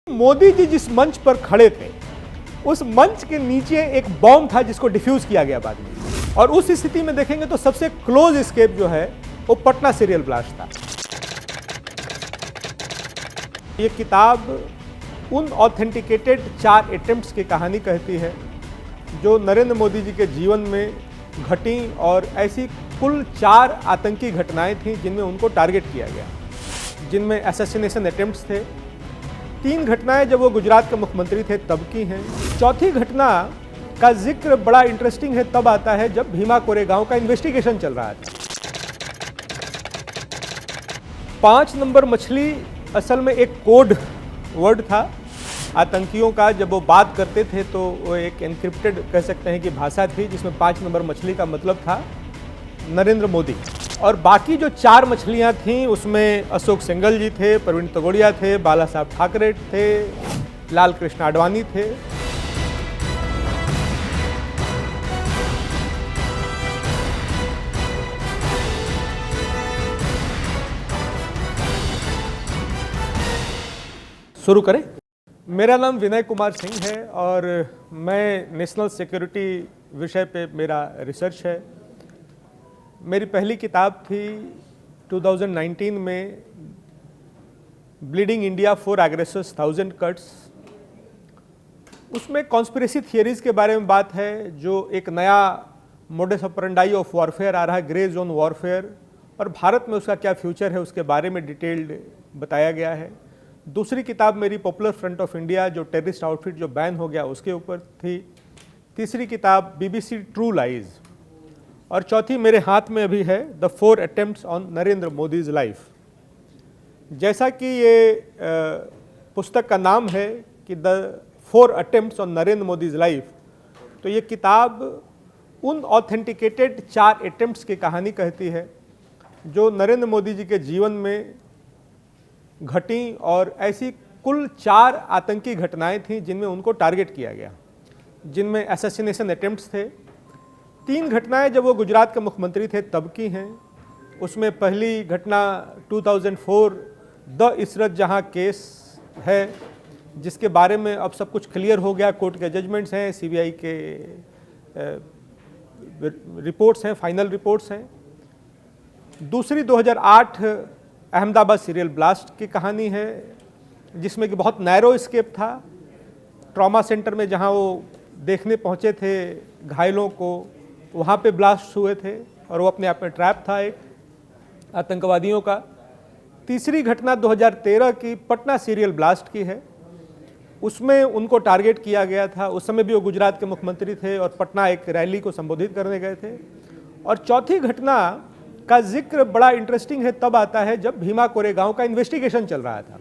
मोदी जी जिस मंच पर खड़े थे उस मंच के नीचे एक बॉम्ब था जिसको डिफ्यूज किया गया बाद में, और उस स्थिति में देखेंगे तो सबसे क्लोज एस्केप जो है वो पटना सीरियल ब्लास्ट था। ये किताब उन ऑथेंटिकेटेड 4 अटेम्प्ट्स की कहानी कहती है जो नरेंद्र मोदी जी के जीवन में घटी, और ऐसी कुल 4 आतंकी घटनाएं थीं जिनमें उनको टारगेट किया गया, जिनमें असैसिनेशन अटेम्प्ट्स थे। 3 घटनाएं जब वो गुजरात के मुख्यमंत्री थे तब की हैं। चौथी घटना का जिक्र बड़ा इंटरेस्टिंग है तब आता है जब भीमा कोरेगांव का इन्वेस्टिगेशन चल रहा था। 5 नंबर मछली असल में एक कोड वर्ड था आतंकियों का। जब वो बात करते थे तो वो एक एनक्रिप्टेड कह सकते हैं कि भाषा थी जिसमें 5 नंबर मछली का मतलब था नरेंद्र मोदी। और बाकी जो 4 मछलियां थीं उसमें अशोक सिंघल जी थे, प्रवीण तोगड़िया थे, बाला साहब ठाकरे थे, लाल कृष्ण आडवाणी थे। शुरू करें। मेरा नाम विनय कुमार सिंह है और मैं नेशनल सिक्योरिटी विषय पे मेरा रिसर्च है। मेरी पहली किताब थी 2019 में ब्लीडिंग इंडिया 4 एग्रेसर्स 1000 कट्स। उसमें कॉन्स्पिरेसी थियरीज के बारे में बात है, जो एक नया मोडस ऑपरेंडाई ऑफ वॉरफेयर आ रहा है, ग्रे जोन वॉरफेयर, और भारत में उसका क्या फ्यूचर है उसके बारे में डिटेल्ड बताया गया है। दूसरी किताब मेरी पॉपुलर फ्रंट ऑफ इंडिया, जो टेररिस्ट आउटफिट जो बैन हो गया उसके ऊपर थी। तीसरी किताब BBC ट्रू लाइज, और चौथी मेरे हाथ में अभी है the 4 attempts on Narendra Modi's life. जैसा कि ये पुस्तक का नाम है कि the 4 attempts on Narendra Modi's life, तो ये किताब उन ऑथेंटिकेटेड 4 अटेम्प्ट्स की कहानी कहती है जो नरेंद्र मोदी जी के जीवन में घटी, और ऐसी कुल 4 आतंकी घटनाएं थीं जिनमें उनको टारगेट किया गया, जिनमें असैसिनेशन अटेम्प्ट्स थे। 3 घटनाएं जब वो गुजरात के मुख्यमंत्री थे तब की हैं। उसमें पहली घटना 2004 द इशरत जहां केस है, जिसके बारे में अब सब कुछ क्लियर हो गया। कोर्ट के जजमेंट्स हैं, CBI के रिपोर्ट्स हैं, फाइनल रिपोर्ट्स हैं। दूसरी 2008 अहमदाबाद सीरियल ब्लास्ट की कहानी है, जिसमें कि बहुत नैरो एस्केप था। ट्रॉमा सेंटर में जहां वो देखने पहुंचे थे घायलों को, वहाँ पे ब्लास्ट हुए थे और वो अपने आप में ट्रैप था एक आतंकवादियों का। तीसरी घटना 2013 की पटना सीरियल ब्लास्ट की है। उसमें उनको टारगेट किया गया था। उस समय भी वो गुजरात के मुख्यमंत्री थे और पटना एक रैली को संबोधित करने गए थे। और चौथी घटना का जिक्र बड़ा इंटरेस्टिंग है तब आता है जब भीमा कोरेगांव का इन्वेस्टिगेशन चल रहा था,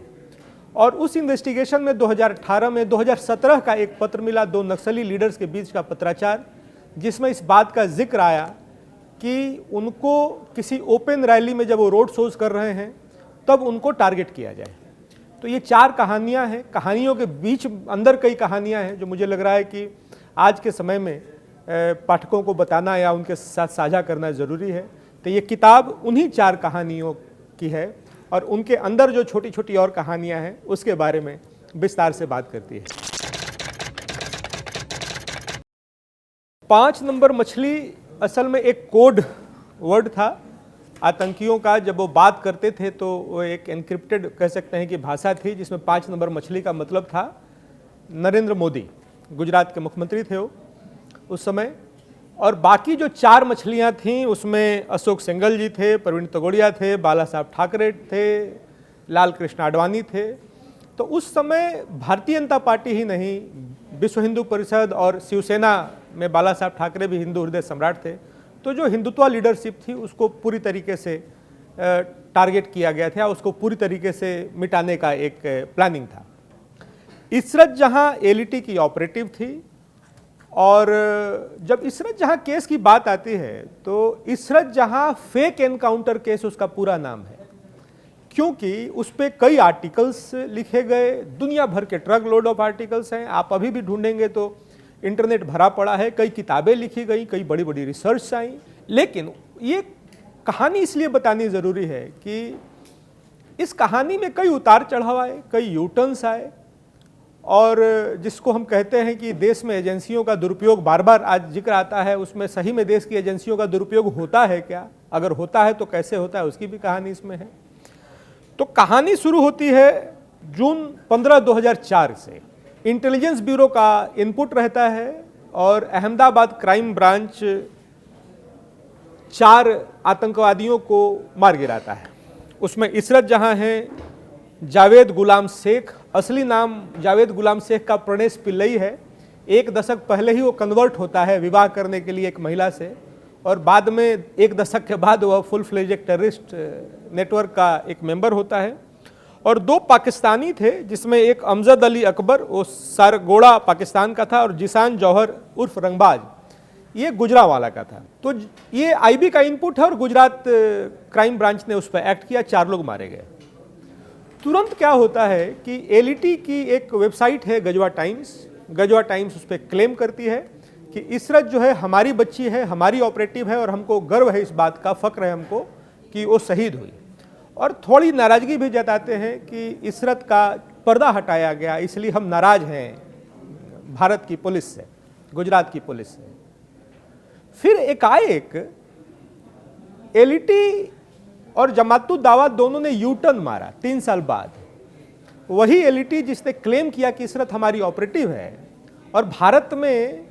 और उस इन्वेस्टिगेशन में 2018 में 2017 का एक पत्र मिला 2 नक्सली लीडर्स के बीच का पत्राचार, जिसमें इस बात का जिक्र आया कि उनको किसी ओपन रैली में जब वो रोड शोज कर रहे हैं तब उनको टारगेट किया जाए। तो ये 4 कहानियां हैं। कहानियों के बीच अंदर कई कहानियां हैं जो मुझे लग रहा है कि आज के समय में पाठकों को बताना या उनके साथ साझा करना ज़रूरी है। तो ये किताब उन्हीं 4 कहानियों की है, और उनके अंदर जो छोटी छोटी और कहानियां हैं उसके बारे में विस्तार से बात करती है। 5 नंबर मछली असल में एक कोड वर्ड था आतंकियों का। जब वो बात करते थे तो वो एक एनक्रिप्टेड कह सकते हैं कि भाषा थी जिसमें 5 नंबर मछली का मतलब था नरेंद्र मोदी। गुजरात के मुख्यमंत्री थे वो उस समय। और बाकी जो 4 मछलियां थीं उसमें अशोक सिंघल जी थे, प्रवीण तोगड़िया थे, बाला साहब ठाकरे थे, लाल कृष्ण आडवाणी थे। तो उस समय भारतीय जनता पार्टी ही नहीं, विश्व हिंदू परिषद और शिवसेना में बाला साहब ठाकरे भी हिंदू हृदय सम्राट थे। तो जो हिंदुत्व लीडरशिप थी उसको पूरी तरीके से टारगेट किया गया था, उसको पूरी तरीके से मिटाने का एक प्लानिंग था। इशरत जहां LET की ऑपरेटिव थी, और जब इशरत जहां केस की बात आती है तो इशरत जहां फेक एनकाउंटर केस उसका पूरा नाम है, क्योंकि उस पर कई आर्टिकल्स लिखे गए, दुनिया भर के ट्रक लोड ऑफ आर्टिकल्स हैं। आप अभी भी ढूंढेंगे तो इंटरनेट भरा पड़ा है, कई किताबें लिखी गई, कई बड़ी बड़ी रिसर्च आई। लेकिन ये कहानी इसलिए बतानी ज़रूरी है कि इस कहानी में कई उतार चढ़ाव आए, कई यूटर्न्स आए, और जिसको हम कहते हैं कि देश में एजेंसियों का दुरुपयोग बार बार आज जिक्र आता है, उसमें सही में देश की एजेंसियों का दुरुपयोग होता है क्या, अगर होता है तो कैसे होता है, उसकी भी कहानी इसमें है। तो कहानी शुरू होती है जून 15, 2004 से। इंटेलिजेंस ब्यूरो का इनपुट रहता है और अहमदाबाद क्राइम ब्रांच 4 आतंकवादियों को मार गिराता है। उसमें इशरत जहां है, जावेद गुलाम शेख, असली नाम जावेद गुलाम शेख का प्रणेश पिल्लई है। 1 दशक पहले ही वो कन्वर्ट होता है विवाह करने के लिए एक महिला से, और बाद में 1 दशक के बाद वह फुल फ्लेज एक टेररिस्ट नेटवर्क का एक मेंबर होता है। और 2 पाकिस्तानी थे, जिसमें एक अमजद अली अकबर, वो सरगोड़ा पाकिस्तान का था, और जिसान जौहर उर्फ रंगबाज, ये गुजरावाला का था। तो ये आईबी का इनपुट है और गुजरात क्राइम ब्रांच ने उस पर एक्ट किया, 4 लोग मारे गए। तुरंत क्या होता है कि एलईटी की एक वेबसाइट है गजवा टाइम्स उस पर क्लेम करती है कि इशरत जो है हमारी बच्ची है, हमारी ऑपरेटिव है, और हमको गर्व है इस बात का, फक्र है हमको कि वो शहीद हुई। और थोड़ी नाराजगी भी जताते हैं कि इशरत का पर्दा हटाया गया, इसलिए हम नाराज हैं भारत की पुलिस से, गुजरात की पुलिस से। फिर एकाएक एलईटी और जमातुद दावा दोनों ने यू टर्न मारा 3 साल बाद। वही एलईटी जिसने क्लेम किया कि इशरत हमारी ऑपरेटिव है, और भारत में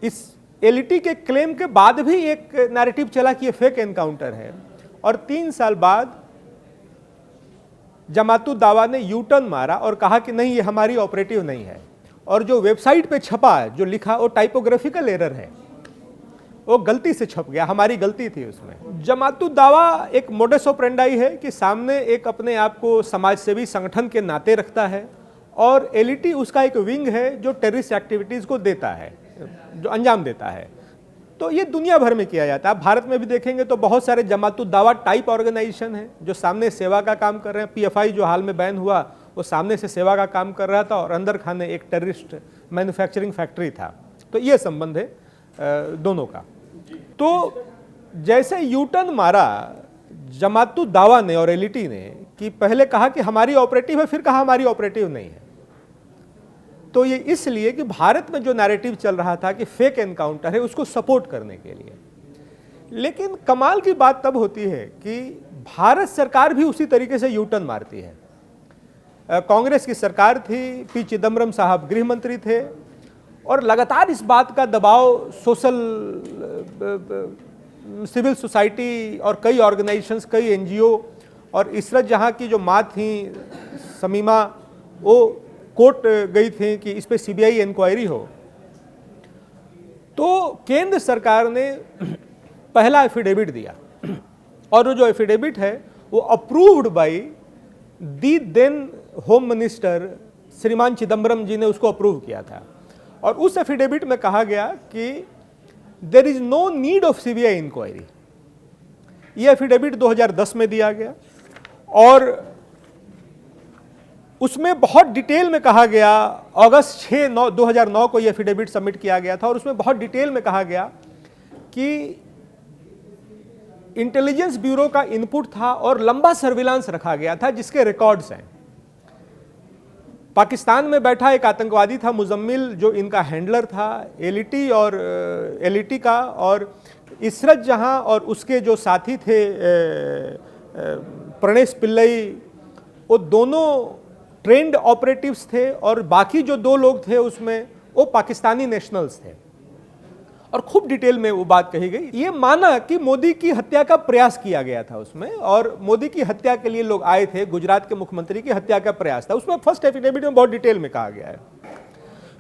इस एलईटी के क्लेम के बाद भी एक नैरेटिव चला कि ये फेक एनकाउंटर है, और 3 साल बाद जमातुद दावा ने यू टर्न मारा और कहा कि नहीं, ये हमारी ऑपरेटिव नहीं है। और जो वेबसाइट पे छपा है, जो लिखा, वो टाइपोग्राफिकल एरर है, वो गलती से छप गया, हमारी गलती थी उसमें। जमातुद दावा एक मोडस ऑपरेंडाई है कि सामने एक अपने आप को समाजसेवी संगठन के नाते रखता है, और एलईटी उसका एक विंग है जो टेररिस्ट एक्टिविटीज को देता है, जो अंजाम देता है। तो ये दुनिया भर में किया जाता है। भारत में भी देखेंगे तो बहुत सारे जमातुद दावा टाइप ऑर्गेनाइजेशन हैं जो सामने सेवा का काम कर रहे हैं। पीएफआई जो हाल में बैन हुआ, वो सामने से सेवा का काम कर रहा था, और अंदर खाने एक टेररिस्ट मैन्युफैक्चरिंग फैक्ट्री था। तो ये संबंध है दोनों का। तो जैसे यू टर्न मारा जमातुद दावा ने और एलईटी ने, कि पहले कहा कि हमारी ऑपरेटिव है, फिर कहा हमारी ऑपरेटिव नहीं है, तो ये इसलिए कि भारत में जो नैरेटिव चल रहा था कि फेक एनकाउंटर है, उसको सपोर्ट करने के लिए। लेकिन कमाल की बात तब होती है कि भारत सरकार भी उसी तरीके से यू टर्न मारती है। कांग्रेस की सरकार थी, पी चिदम्बरम साहब गृह मंत्री थे, और लगातार इस बात का दबाव सोशल, सिविल सोसाइटी और कई ऑर्गेनाइजेशंस, कई एनजीओ, और इशरत जहां की जो माँ थी समीमा, वो कोर्ट गई थी कि इस पे सीबीआई इंक्वायरी हो। तो केंद्र सरकार ने पहला एफिडेविट दिया, और वो जो एफिडेविट है वो approved by the then home minister श्रीमान चिदम्बरम जी ने उसको अप्रूव किया था। और उस एफिडेविट में कहा गया कि there is no need of CBI inquiry. ये एफिडेविट 2010 में दिया गया, और उसमें बहुत डिटेल में कहा गया, अगस्त 6, 2009 को ये एफिडेविट सबमिट किया गया था, और उसमें बहुत डिटेल में कहा गया कि इंटेलिजेंस ब्यूरो का इनपुट था और लंबा सर्विलांस रखा गया था जिसके रिकॉर्ड्स हैं। पाकिस्तान में बैठा एक आतंकवादी था मुजम्मिल, जो इनका हैंडलर था, एलईटी का, और इशरत जहां और उसके जो साथी थे प्रणेश पिल्लई, वो दोनों ट्रेंड ऑपरेटिव्स थे, और बाकी जो 2 लोग थे उसमें वो पाकिस्तानी नेशनल्स थे। और खूब डिटेल में वो बात कही गई। ये माना कि मोदी की हत्या का प्रयास किया गया था उसमें, और मोदी की हत्या के लिए लोग आए थे, गुजरात के मुख्यमंत्री की हत्या का प्रयास था। उसमें फर्स्ट एफिडेविट में बहुत डिटेल में कहा गया है।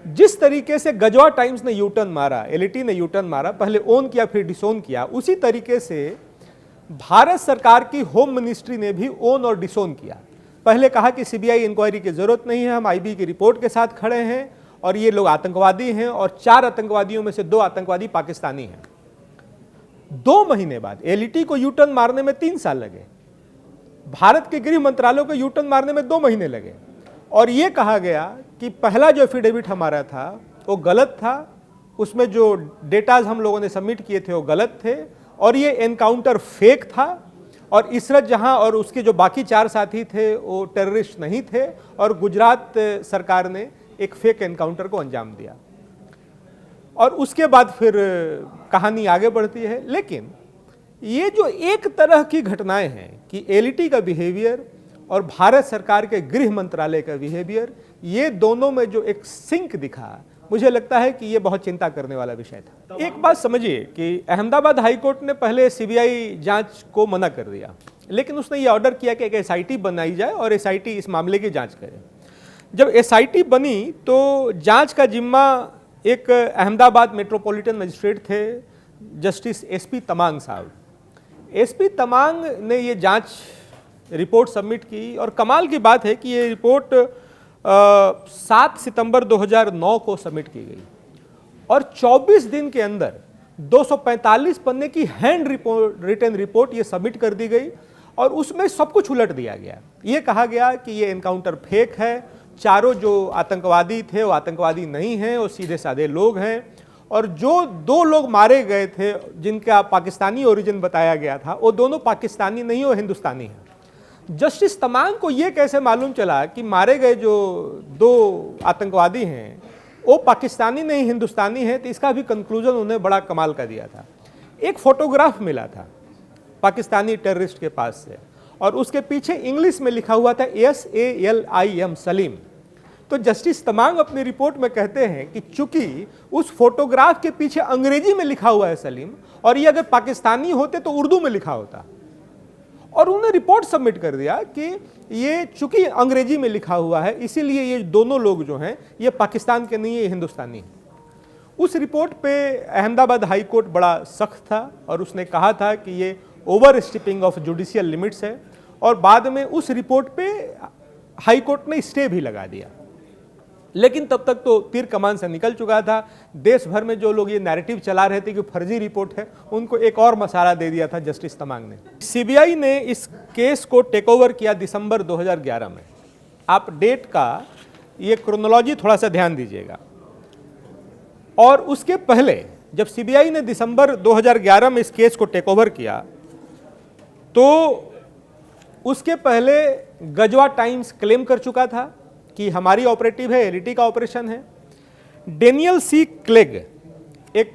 जिस तरीके से गजवा टाइम्स ने यू टर्न मारा, एलईटी ने यू टर्न मारा, पहले ओन किया फिर डिसोन किया, उसी तरीके से भारत सरकार की होम मिनिस्ट्री ने भी ओन और डिसोन किया। पहले कहा कि सीबीआई इंक्वायरी की जरूरत नहीं है, हम आईबी की रिपोर्ट के साथ खड़े हैं, और ये लोग आतंकवादी हैं, और 4 आतंकवादियों में से 2 आतंकवादी पाकिस्तानी हैं। 2 महीने बाद एलईटी को यू टर्न मारने में 3 साल लगे, भारत के गृह मंत्रालय को यू टर्न मारने में 2 महीने लगे, और ये कहा गया कि पहला जो एफिडेविट हमारा था वो गलत था, उसमें जो डेटाज हम लोगों ने सबमिट किए थे वो गलत थे, और ये एनकाउंटर फेक था, और इशरत जहां और उसके जो बाकी 4 साथी थे वो टेररिस्ट नहीं थे और गुजरात सरकार ने एक फेक एनकाउंटर को अंजाम दिया। और उसके बाद फिर कहानी आगे बढ़ती है। लेकिन ये जो एक तरह की घटनाएं हैं कि एलईटी का बिहेवियर और भारत सरकार के गृह मंत्रालय का बिहेवियर, ये दोनों में जो एक सिंक दिखा, मुझे लगता है कि ये बहुत चिंता करने वाला विषय था। एक बात समझिए कि अहमदाबाद हाईकोर्ट ने पहले सीबीआई जांच को मना कर दिया, लेकिन उसने ये ऑर्डर किया कि एक एसआईटी बनाई जाए और एसआईटी इस मामले की जांच करे। जब एसआईटी बनी तो जांच का जिम्मा एक अहमदाबाद मेट्रोपॉलिटन मजिस्ट्रेट थे, जस्टिस एसपी तमांग साहब। एसपी तमांग ने ये जांच रिपोर्ट सबमिट की और कमाल की बात है कि ये रिपोर्ट 7 सितंबर 2009 को सबमिट की गई और 24 दिन के अंदर 245 पन्ने की हैंड रिटन रिपोर्ट ये सबमिट कर दी गई और उसमें सब कुछ उलट दिया गया। ये कहा गया कि ये एनकाउंटर फेक है, चारों जो आतंकवादी थे वो आतंकवादी नहीं हैं, वो सीधे साधे लोग हैं, और जो 2 लोग मारे गए थे जिनका पाकिस्तानी ओरिजिन बताया गया था वो दोनों पाकिस्तानी नहीं, वो हिंदुस्तानी हैं। जस्टिस तमांग को ये कैसे मालूम चला कि मारे गए जो 2 आतंकवादी हैं वो पाकिस्तानी नहीं हिंदुस्तानी हैं? तो इसका भी कंक्लूजन उन्हें बड़ा कमाल का दिया था। एक फोटोग्राफ मिला था पाकिस्तानी टेररिस्ट के पास से और उसके पीछे इंग्लिश में लिखा हुआ था SALIM, सलीम। तो जस्टिस तमांग अपनी रिपोर्ट में कहते हैं कि चूंकि उस फोटोग्राफ के पीछे अंग्रेजी में लिखा हुआ है सलीम, और ये अगर पाकिस्तानी होते तो उर्दू में लिखा होता, और उन्होंने रिपोर्ट सबमिट कर दिया कि ये चूंकि अंग्रेजी में लिखा हुआ है इसीलिए ये दोनों लोग जो हैं ये पाकिस्तान के नहीं, ये हिंदुस्तानी हैं। उस रिपोर्ट पे अहमदाबाद हाई कोर्ट बड़ा सख्त था और उसने कहा था कि ये over stepping of judicial limits है, और बाद में उस रिपोर्ट पे हाई कोर्ट ने स्टे भी लगा दिया। लेकिन तब तक तो तीर कमान से निकल चुका था। देश भर में जो लोग ये नैरेटिव चला रहे थे कि फर्जी रिपोर्ट है, उनको एक और मसाला दे दिया था जस्टिस तमांग ने। सीबीआई ने इस केस को टेक ओवर किया दिसंबर 2011 में। आप डेट का ये क्रोनोलॉजी थोड़ा सा ध्यान दीजिएगा। और उसके पहले जब सीबीआई ने दिसंबर 2011 में इस केस को टेक ओवर किया तो उसके पहले गजवा टाइम्स क्लेम कर चुका था कि हमारी ऑपरेटिव है, एलईटी का ऑपरेशन है। डेनियल सी क्लेग एक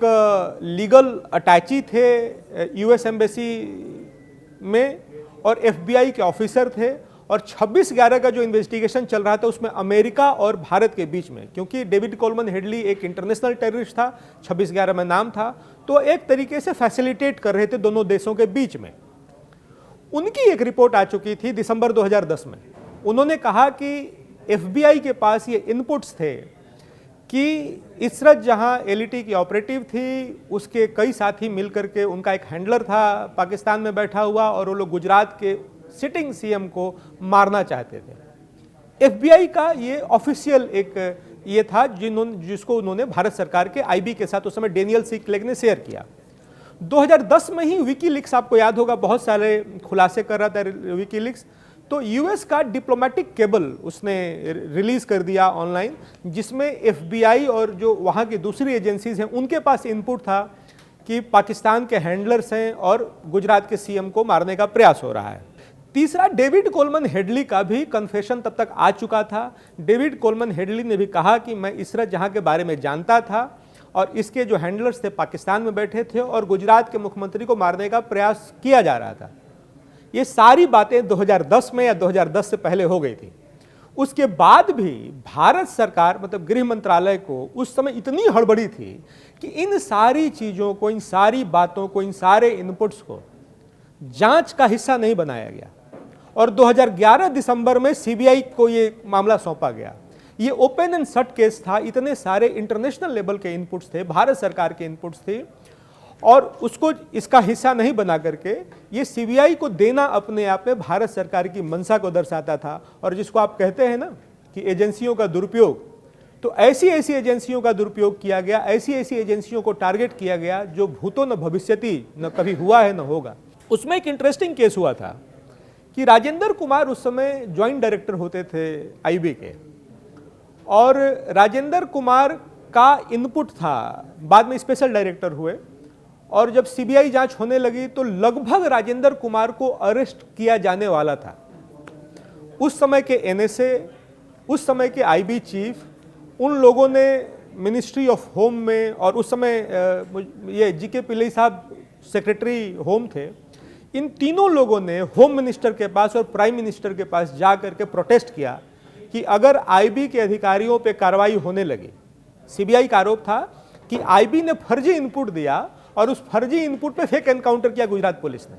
लीगल अटैची थे यूएस एम्बेसी में और एफबीआई के ऑफिसर थे, और 26/11 का जो इन्वेस्टिगेशन चल रहा था उसमें अमेरिका और भारत के बीच में, क्योंकि डेविड कोलमन हेडली एक इंटरनेशनल टेररिस्ट था, 26/11 में नाम था, तो एक तरीके से फैसिलिटेट कर रहे थे दोनों देशों के बीच में। उनकी एक रिपोर्ट आ चुकी थी दिसंबर 2010 में। उन्होंने कहा कि एफबीआई के पास ये इनपुट्स थे कि इशरत जहां एलईटी की ऑपरेटिव थी, उसके कई साथी मिलकर के, उनका एक हैंडलर था पाकिस्तान में बैठा हुआ, और वो लोग गुजरात के सिटिंग सीएम को मारना चाहते थे। एफबीआई का ये ऑफिशियल एक ये था जिसको उन्होंने भारत सरकार के आईबी के साथ उस समय डेनियल सी क्लेग ने शेयर किया। 2010 में ही विकीलीक्स, आपको याद होगा, बहुत सारे खुलासे कर रहा था विकीलीक्स, तो यूएस का डिप्लोमेटिक केबल उसने रिलीज कर दिया ऑनलाइन, जिसमें एफबीआई और जो वहाँ की दूसरी एजेंसीज हैं उनके पास इनपुट था कि पाकिस्तान के हैंडलर्स हैं और गुजरात के सीएम को मारने का प्रयास हो रहा है। तीसरा, डेविड कोलमन हेडली का भी कन्फेशन तब तक आ चुका था। डेविड कोलमन हेडली ने भी कहा कि मैं इशरत जहां के बारे में जानता था और इसके जो हैंडलर्स थे पाकिस्तान में बैठे थे और गुजरात के मुख्यमंत्री को मारने का प्रयास किया जा रहा था। ये सारी बातें 2010 में या 2010 से पहले हो गई थी। उसके बाद भी भारत सरकार, मतलब गृह मंत्रालय को उस समय इतनी हड़बड़ी थी कि इन सारी चीज़ों को, इन सारी बातों को, इन सारे इनपुट्स को जांच का हिस्सा नहीं बनाया गया, और 2011 दिसंबर में सीबीआई को ये मामला सौंपा गया। ये ओपन एंड शट केस था, इतने सारे इंटरनेशनल लेवल के इनपुट्स थे, भारत सरकार के इनपुट्स थे, और उसको इसका हिस्सा नहीं बना करके ये सीबीआई को देना अपने आप में भारत सरकार की मंशा को दर्शाता था। और जिसको आप कहते हैं ना कि एजेंसियों का दुरुपयोग, तो ऐसी ऐसी एजेंसियों का दुरुपयोग किया गया, ऐसी ऐसी एजेंसियों को टारगेट किया गया जो भूतो न भविष्यति, न कभी हुआ है न होगा। उसमें एक इंटरेस्टिंग केस हुआ था कि राजेंद्र कुमार उस समय ज्वाइंट डायरेक्टर होते थे आईबी के, और राजेंद्र कुमार का इनपुट था, बाद में स्पेशल डायरेक्टर हुए, और जब सीबीआई जांच होने लगी तो लगभग राजेंद्र कुमार को अरेस्ट किया जाने वाला था। उस समय के एनएसए, उस समय के आईबी चीफ, उन लोगों ने मिनिस्ट्री ऑफ होम में, और उस समय ये जीके पिल्लई साहब सेक्रेटरी होम थे, इन तीनों लोगों ने होम मिनिस्टर के पास और प्राइम मिनिस्टर के पास जा करके प्रोटेस्ट किया कि अगर आईबी के अधिकारियों पे कार्रवाई होने लगी, सीबीआई का आरोप था कि आईबी ने फर्जी इनपुट दिया और उस फर्जी इनपुट पे फेक एनकाउंटर किया गुजरात पुलिस ने,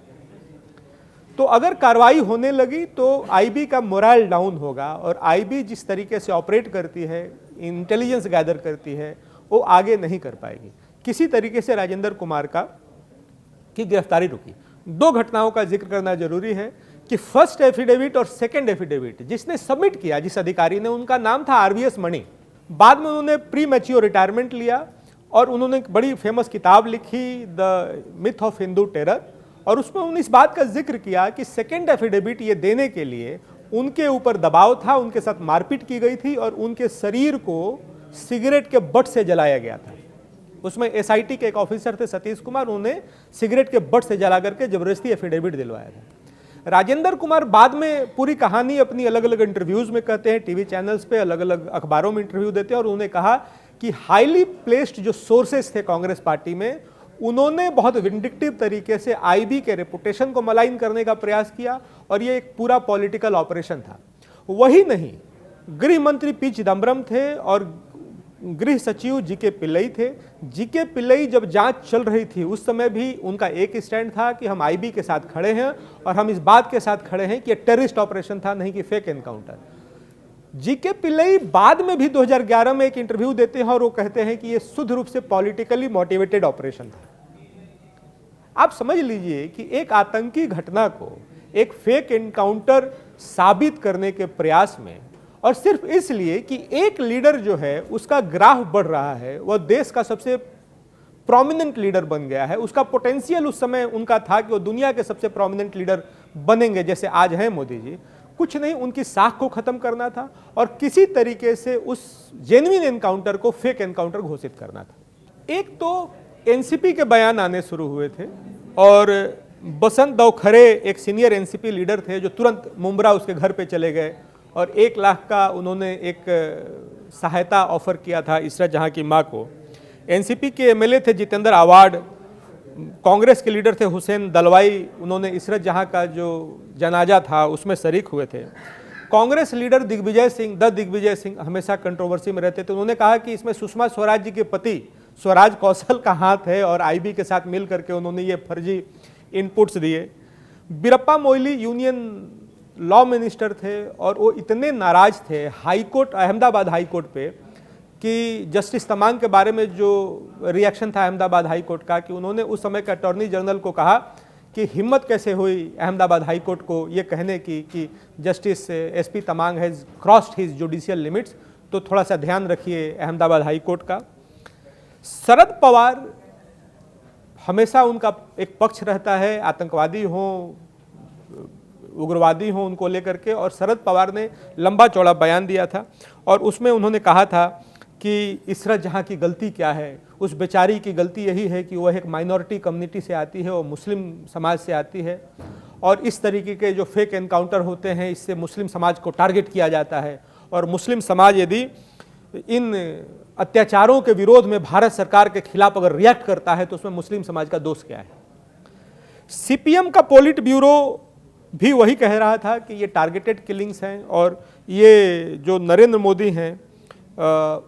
तो अगर कार्रवाई होने लगी तो आईबी का मोरल डाउन होगा और आईबी जिस तरीके से ऑपरेट करती है, इंटेलिजेंस गैदर करती है, वो आगे नहीं कर पाएगी। किसी तरीके से राजेंद्र कुमार की गिरफ्तारी रुकी। दो घटनाओं का जिक्र करना जरूरी है कि फर्स्ट एफिडेविट और सेकंड एफिडेविट जिसने सबमिट किया, जिस अधिकारी ने, उनका नाम था आरवीएस मणि। बाद में उन्होंने प्री मैच्योर रिटायरमेंट लिया और उन्होंने एक बड़ी फेमस किताब लिखी, the myth of Hindu terror, और उसमें उन्होंने इस बात का जिक्र किया कि सेकंड एफिडेविट ये देने के लिए उनके ऊपर दबाव था, उनके साथ मारपीट की गई थी और उनके शरीर को सिगरेट के बट से जलाया गया था। उसमें एसआईटी के एक ऑफिसर थे सतीश कुमार, उन्होंने सिगरेट के बट से जला करके जबरदस्ती एफिडेविट दिलवाया था। राजेंद्र कुमार बाद में पूरी कहानी अपनी अलग अलग इंटरव्यूज में कहते हैं, टीवी चैनल्स पे, अलग अलग अखबारों में इंटरव्यू देते हैं, और उन्होंने कहा कि हाईली प्लेस्ड जो सोर्सेस थे कांग्रेस पार्टी में, उन्होंने बहुत विंडिक्टिव तरीके से आईबी के रेपुटेशन को मलाइन करने का प्रयास किया और ये एक पूरा पॉलिटिकल ऑपरेशन था। वही नहीं, गृह मंत्री पी चिदम्बरम थे और गृह सचिव जीके पिल्लई थे। जीके पिल्लई जब जांच चल रही थी उस समय भी उनका एक स्टैंड था कि हम आईबी के साथ खड़े हैं और हम इस बात के साथ खड़े हैं कि टेररिस्ट ऑपरेशन था, नहीं कि फेक एनकाउंटर। जीके पिल्लई बाद में भी 2011 में एक इंटरव्यू देते हैं और वो कहते हैं कि ये शुद्ध रूप से पॉलिटिकली मोटिवेटेड ऑपरेशन था। आप समझ लीजिए कि एक आतंकी घटना को एक फेक एनकाउंटर साबित करने के प्रयास में, और सिर्फ इसलिए कि एक लीडर जो है उसका ग्राफ बढ़ रहा है, वह देश का सबसे प्रोमिनेंट लीडर बन गया है, उसका पोटेंशियल उस समय उनका था कि वो दुनिया के सबसे प्रोमिनेंट लीडर बनेंगे जैसे आज हैं मोदी जी, कुछ नहीं, उनकी साख को खत्म करना था और किसी तरीके से उस जेन्युइन एनकाउंटर को फेक एनकाउंटर घोषित करना था। एक तो एनसीपी के बयान आने शुरू हुए थे और बसंत दवखरे एक सीनियर एनसीपी लीडर थे जो तुरंत मुंब्रा उसके घर पे चले गए और 1 लाख का उन्होंने एक सहायता ऑफर किया था इशरत जहां की मां को। एनसीपी के एमएलए थे जितेंद्र आवाड, कांग्रेस के लीडर थे हुसैन दलवाई, उन्होंने इशरत जहां का जो जनाजा था उसमें शरीक हुए थे। कांग्रेस लीडर दिग्विजय सिंह हमेशा कंट्रोवर्सी में रहते थे, उन्होंने कहा कि इसमें सुषमा स्वराज जी के पति स्वराज कौशल का हाथ है और आईबी के साथ मिल करके उन्होंने ये फर्जी इनपुट्स दिए। Veerappa Moily union law minister थे और वो इतने नाराज थे हाईकोर्ट, अहमदाबाद हाईकोर्ट पे, कि जस्टिस तमांग के बारे में जो रिएक्शन था अहमदाबाद हाईकोर्ट का, कि उन्होंने उस समय के अटॉर्नी जनरल को कहा कि हिम्मत कैसे हुई अहमदाबाद हाईकोर्ट को ये कहने की कि justice SP Tamang has crossed his judicial limits, तो थोड़ा सा ध्यान रखिए अहमदाबाद हाईकोर्ट का। शरद पवार हमेशा उनका एक पक्ष रहता है, आतंकवादी हों, उग्रवादी हों, उनको लेकर के, और शरद पवार ने लंबा चौड़ा बयान दिया था और उसमें उन्होंने कहा था कि इशरत जहां की गलती क्या है, उस बेचारी की गलती यही है कि वह एक माइनॉरिटी कम्युनिटी से आती है, वो मुस्लिम समाज से आती है और इस तरीके के जो फेक एनकाउंटर होते हैं इससे मुस्लिम समाज को टारगेट किया जाता है और मुस्लिम समाज यदि इन अत्याचारों के विरोध में भारत सरकार के खिलाफ अगर रिएक्ट करता है तो उसमें मुस्लिम समाज का दोष क्या है। सीपीएम का पोलिट ब्यूरो भी वही कह रहा था कि ये टारगेटेड किलिंग्स हैं और ये जो नरेंद्र मोदी हैं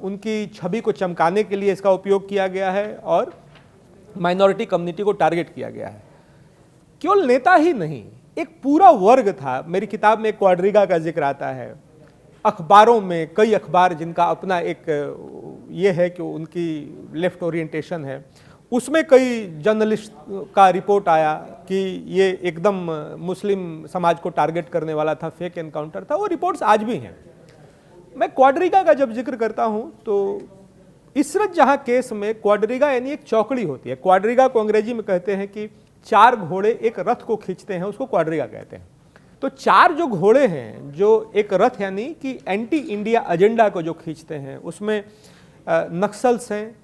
उनकी छवि को चमकाने के लिए इसका उपयोग किया गया है और माइनॉरिटी कम्युनिटी को टारगेट किया गया है। केवल नेता ही नहीं, एक पूरा वर्ग था। मेरी किताब में क्वाड्रिगा का जिक्र आता है, अखबारों में कई अखबार जिनका अपना एक ये है कि उनकी लेफ्ट ओरिएंटेशन है, उसमें कई जर्नलिस्ट का रिपोर्ट आया कि ये एकदम मुस्लिम समाज को टारगेट करने वाला था, फेक एनकाउंटर था। वो रिपोर्ट्स आज भी हैं। मैं क्वाड्रिगा का जब जिक्र करता हूं तो इशरत जहां केस में क्वाड्रिगा यानी एक चौकड़ी होती है। क्वाड्रिगा को अंग्रेजी में कहते हैं कि 4 घोड़े एक रथ को खींचते हैं, उसको क्वाड्रिगा कहते हैं। तो 4 जो घोड़े हैं, जो एक रथ यानी कि एंटी इंडिया एजेंडा को जो खींचते हैं, उसमें नक्सल्स हैं,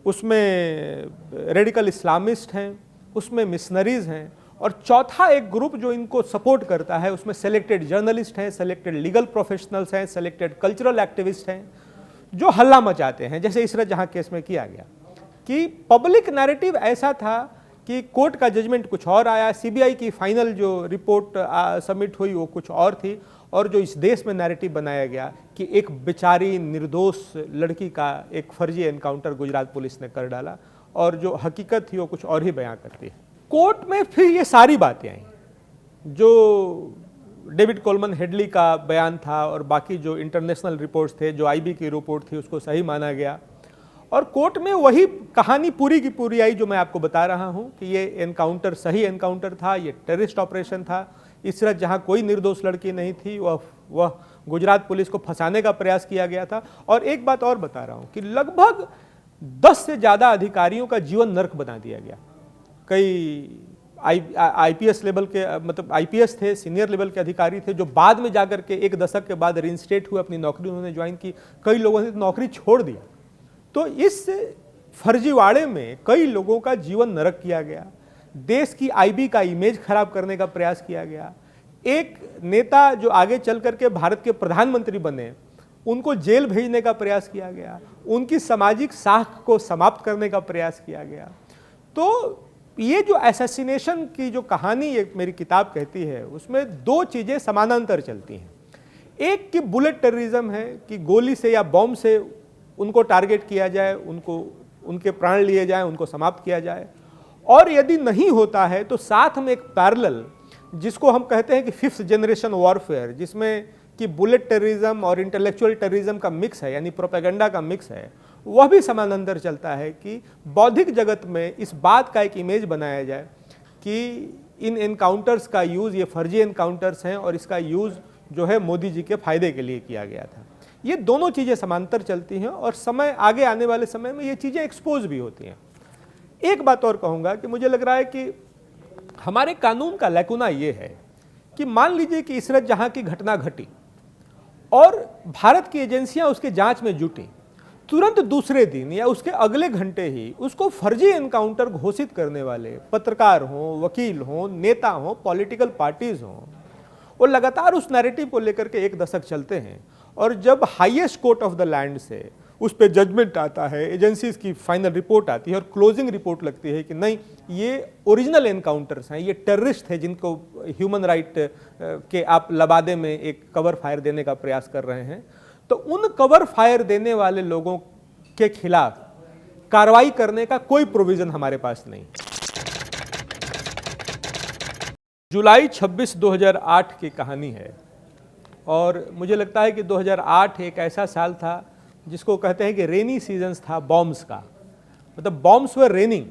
उसमें रेडिकल इस्लामिस्ट हैं, उसमें मिशनरीज हैं, और चौथा एक ग्रुप जो इनको सपोर्ट करता है उसमें सेलेक्टेड जर्नलिस्ट हैं, सेलेक्टेड लीगल प्रोफेशनल्स हैं, सेलेक्टेड कल्चरल एक्टिविस्ट हैं, जो हल्ला मचाते हैं, जैसे इशरत जहां केस में किया गया कि पब्लिक नैरेटिव ऐसा था कि कोर्ट का जजमेंट कुछ और आया, सीबीआई की फाइनल जो रिपोर्ट सबमिट हुई वो कुछ और थी, और जो इस देश में नैरेटिव बनाया गया कि एक बेचारी निर्दोष लड़की का एक फर्जी एनकाउंटर गुजरात पुलिस ने कर डाला, और जो हकीकत थी वो कुछ और ही बयां करती है। कोर्ट में फिर ये सारी बातें आई, जो डेविड कोलमन हेडली का बयान था और बाकी जो इंटरनेशनल रिपोर्ट्स थे, जो आईबी की रिपोर्ट थी, उसको सही माना गया, और कोर्ट में वही कहानी पूरी की पूरी आई जो मैं आपको बता रहा हूं कि ये एनकाउंटर सही एनकाउंटर था, ये टेररिस्ट ऑपरेशन था। इशरत जहां कोई निर्दोष लड़की नहीं थी, वह गुजरात पुलिस को फंसाने का प्रयास किया गया था। और एक बात और बता रहा हूं कि लगभग 10 से ज़्यादा अधिकारियों का जीवन नर्क बना दिया गया। कई आईपीएस लेवल के, मतलब आईपीएस थे, सीनियर लेवल के अधिकारी थे, जो बाद में जाकर के 1 दशक के बाद रिइंस्टेट हुए, अपनी नौकरी उन्होंने ज्वाइन की, कई लोगों ने नौकरी छोड़ दिया। तो इस फर्जीवाड़े में कई लोगों का जीवन नरक किया गया, देश की आईबी का इमेज खराब करने का प्रयास किया गया। एक नेता जो आगे चल करके भारत के प्रधानमंत्री बने, उनको जेल भेजने का प्रयास किया गया, उनकी सामाजिक साख को समाप्त करने का प्रयास किया गया। तो ये जो असैसिनेशन की जो कहानी एक मेरी किताब कहती है, उसमें 2 चीज़ें समानांतर चलती हैं। एक कि बुलेट टेररिज्म है कि गोली से या बॉम्ब से उनको टारगेट किया जाए, उनके प्राण लिए जाए, उनको समाप्त किया जाए, और यदि नहीं होता है तो साथ में एक पैरेलल, जिसको हम कहते हैं कि 5th जनरेशन वॉरफेयर, जिसमें कि बुलेट टेररिज्म और इंटेलेक्चुअल टेररिज्म का मिक्स है, यानी प्रोपेगेंडा का मिक्स है, वह भी समानांतर चलता है कि बौद्धिक जगत में इस बात का एक इमेज बनाया जाए कि इन एनकाउंटर्स का यूज़, ये फर्जी एनकाउंटर्स हैं और इसका यूज़ जो है मोदी जी के फायदे के लिए किया गया था। ये दोनों चीज़ें समांतर चलती हैं और समय आगे आने वाले समय में ये चीज़ें एक्सपोज भी होती हैं। एक बात और कहूँगा कि मुझे लग रहा है कि हमारे कानून का लैकुना ये है कि मान लीजिए कि इशरत जहाँ की घटना घटी और भारत की एजेंसियां उसके जांच में जुटी, तुरंत दूसरे दिन या उसके अगले घंटे ही उसको फर्जी एनकाउंटर घोषित करने वाले पत्रकार हों, वकील हों, नेता हों, पॉलिटिकल पार्टीज हों, वो लगातार उस नैरेटिव को लेकर के 1 दशक चलते हैं। और जब highest court of the land से उस पर जजमेंट आता है, एजेंसीज की फाइनल रिपोर्ट आती है और क्लोजिंग रिपोर्ट लगती है कि नहीं, ये ओरिजिनल एनकाउंटर्स हैं, ये टेररिस्ट है जिनको ह्यूमन राइट के आप लबादे में एक कवर फायर देने का प्रयास कर रहे हैं, तो उन कवर फायर देने वाले लोगों के खिलाफ कार्रवाई करने का कोई प्रोविजन हमारे पास नहीं। जुलाई 26, 2008 की कहानी है, और मुझे लगता है कि 2008 एक ऐसा साल था जिसको कहते हैं कि रेनी सीजन्स था बॉम्ब्स का, मतलब बॉम्ब्स वर रेनिंग।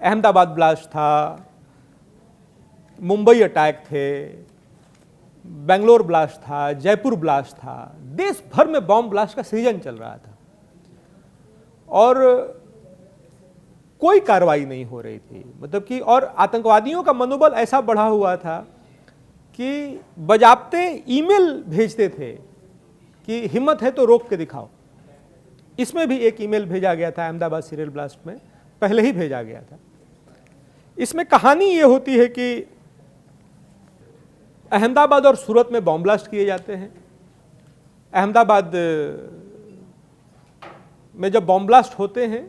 अहमदाबाद ब्लास्ट था, मुंबई अटैक थे, बेंगलोर ब्लास्ट था, जयपुर ब्लास्ट था, देश भर में बॉम्ब ब्लास्ट का सीजन चल रहा था और कोई कार्रवाई नहीं हो रही थी। मतलब कि और आतंकवादियों का मनोबल ऐसा बढ़ा हुआ था कि बजाबते ईमेल भेजते थे कि हिम्मत है तो रोक के दिखाओ। इसमें भी एक ईमेल भेजा गया था अहमदाबाद सीरियल ब्लास्ट में, पहले ही भेजा गया था। इसमें कहानी ये होती है कि अहमदाबाद और सूरत में बॉम्ब ब्लास्ट किए जाते हैं। अहमदाबाद में जब बॉम्ब ब्लास्ट होते हैं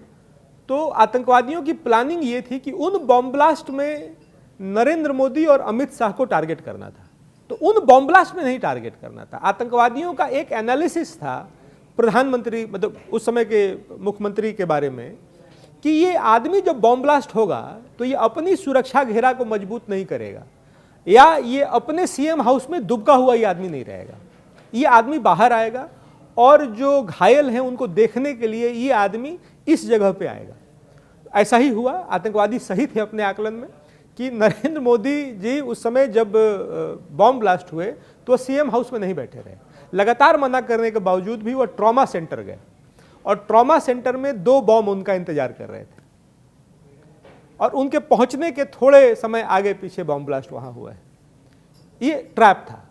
तो आतंकवादियों की प्लानिंग ये थी कि उन बॉम्ब ब्लास्ट में नरेंद्र मोदी और अमित शाह को टारगेट करना था, तो उन बॉम्ब ब्लास्ट में नहीं टारगेट करना था। आतंकवादियों का एक एनालिसिस था प्रधानमंत्री, मतलब उस समय के मुख्यमंत्री के बारे में, कि ये आदमी जब बॉम्ब ब्लास्ट होगा तो ये अपनी सुरक्षा घेरा को मजबूत नहीं करेगा, या ये अपने सीएम हाउस में दुबका हुआ ये आदमी नहीं रहेगा, ये आदमी बाहर आएगा और जो घायल हैं उनको देखने के लिए ये आदमी इस जगह पे आएगा। ऐसा ही हुआ, आतंकवादी सही थे अपने आकलन में कि नरेंद्र मोदी जी उस समय जब बॉम्ब ब्लास्ट हुए तो सीएम हाउस में नहीं बैठे रहे, लगातार मना करने के बावजूद भी वो ट्रॉमा सेंटर गए और ट्रॉमा सेंटर में 2 बॉम्ब उनका इंतजार कर रहे थे और उनके पहुंचने के थोड़े समय आगे पीछे बॉम्ब ब्लास्ट वहां हुआ है। ये ट्रैप था।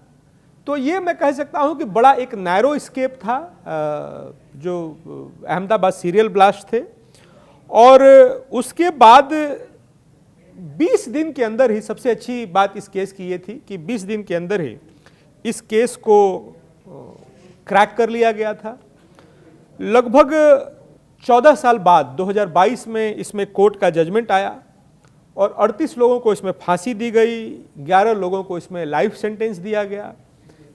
तो ये मैं कह सकता हूं कि बड़ा एक नैरो स्केप था जो अहमदाबाद सीरियल ब्लास्ट थे। और उसके बाद 20 दिन के अंदर ही, सबसे अच्छी बात इस केस की ये थी कि 20 दिन के अंदर ही इस केस को क्रैक कर लिया गया था। लगभग 14 साल बाद 2022 में इसमें कोर्ट का जजमेंट आया और 38 लोगों को इसमें फांसी दी गई, 11 लोगों को इसमें लाइफ सेंटेंस दिया गया।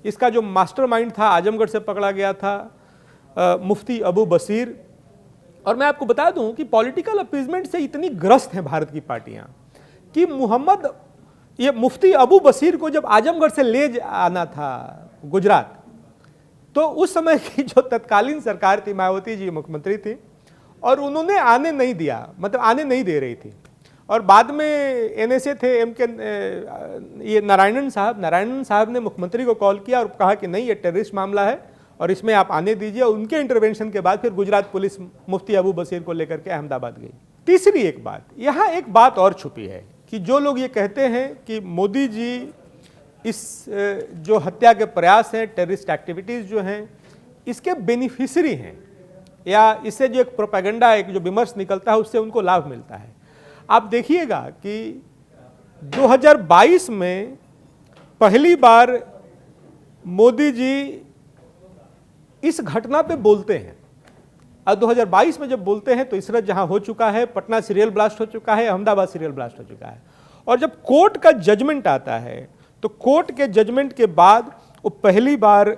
इसका जो मास्टरमाइंड था आजमगढ़ से पकड़ा गया था, मुफ्ती अबू बसीर। और मैं आपको बता दूं कि पॉलिटिकल अपीजमेंट से इतनी ग्रस्त हैं भारत की पार्टियां कि ये मुफ्ती अबू बसीर को जब आजमगढ़ से ले आना था गुजरात, तो उस समय की जो तत्कालीन सरकार थी, मायावती जी मुख्यमंत्री थी, और उन्होंने आने नहीं दिया, मतलब आने नहीं दे रही थी। और बाद में एनएसए थे ये नारायणन साहब ने मुख्यमंत्री को कॉल किया और कहा कि नहीं, ये टेररिस्ट मामला है और इसमें आप आने दीजिए। उनके इंटरवेंशन के बाद फिर गुजरात पुलिस मुफ्ती अबू बसीर को लेकर के अहमदाबाद गई। तीसरी एक बात, यहाँ एक बात और छुपी है कि जो लोग ये कहते हैं कि मोदी जी इस जो हत्या के प्रयास हैं, टेररिस्ट एक्टिविटीज़ जो हैं, इसके बेनिफिशियरी हैं, या इससे जो एक प्रोपेगेंडा, एक जो विमर्श निकलता है उससे उनको लाभ मिलता है। आप देखिएगा कि 2022 में पहली बार मोदी जी इस घटना पे बोलते हैं। और 2022 में जब बोलते हैं तो इसरत जहां हो चुका है, पटना सीरियल ब्लास्ट हो चुका है, अहमदाबाद सीरियल ब्लास्ट हो चुका है। और जब कोर्ट का जजमेंट आता है तो कोर्ट के जजमेंट के बाद वो पहली बार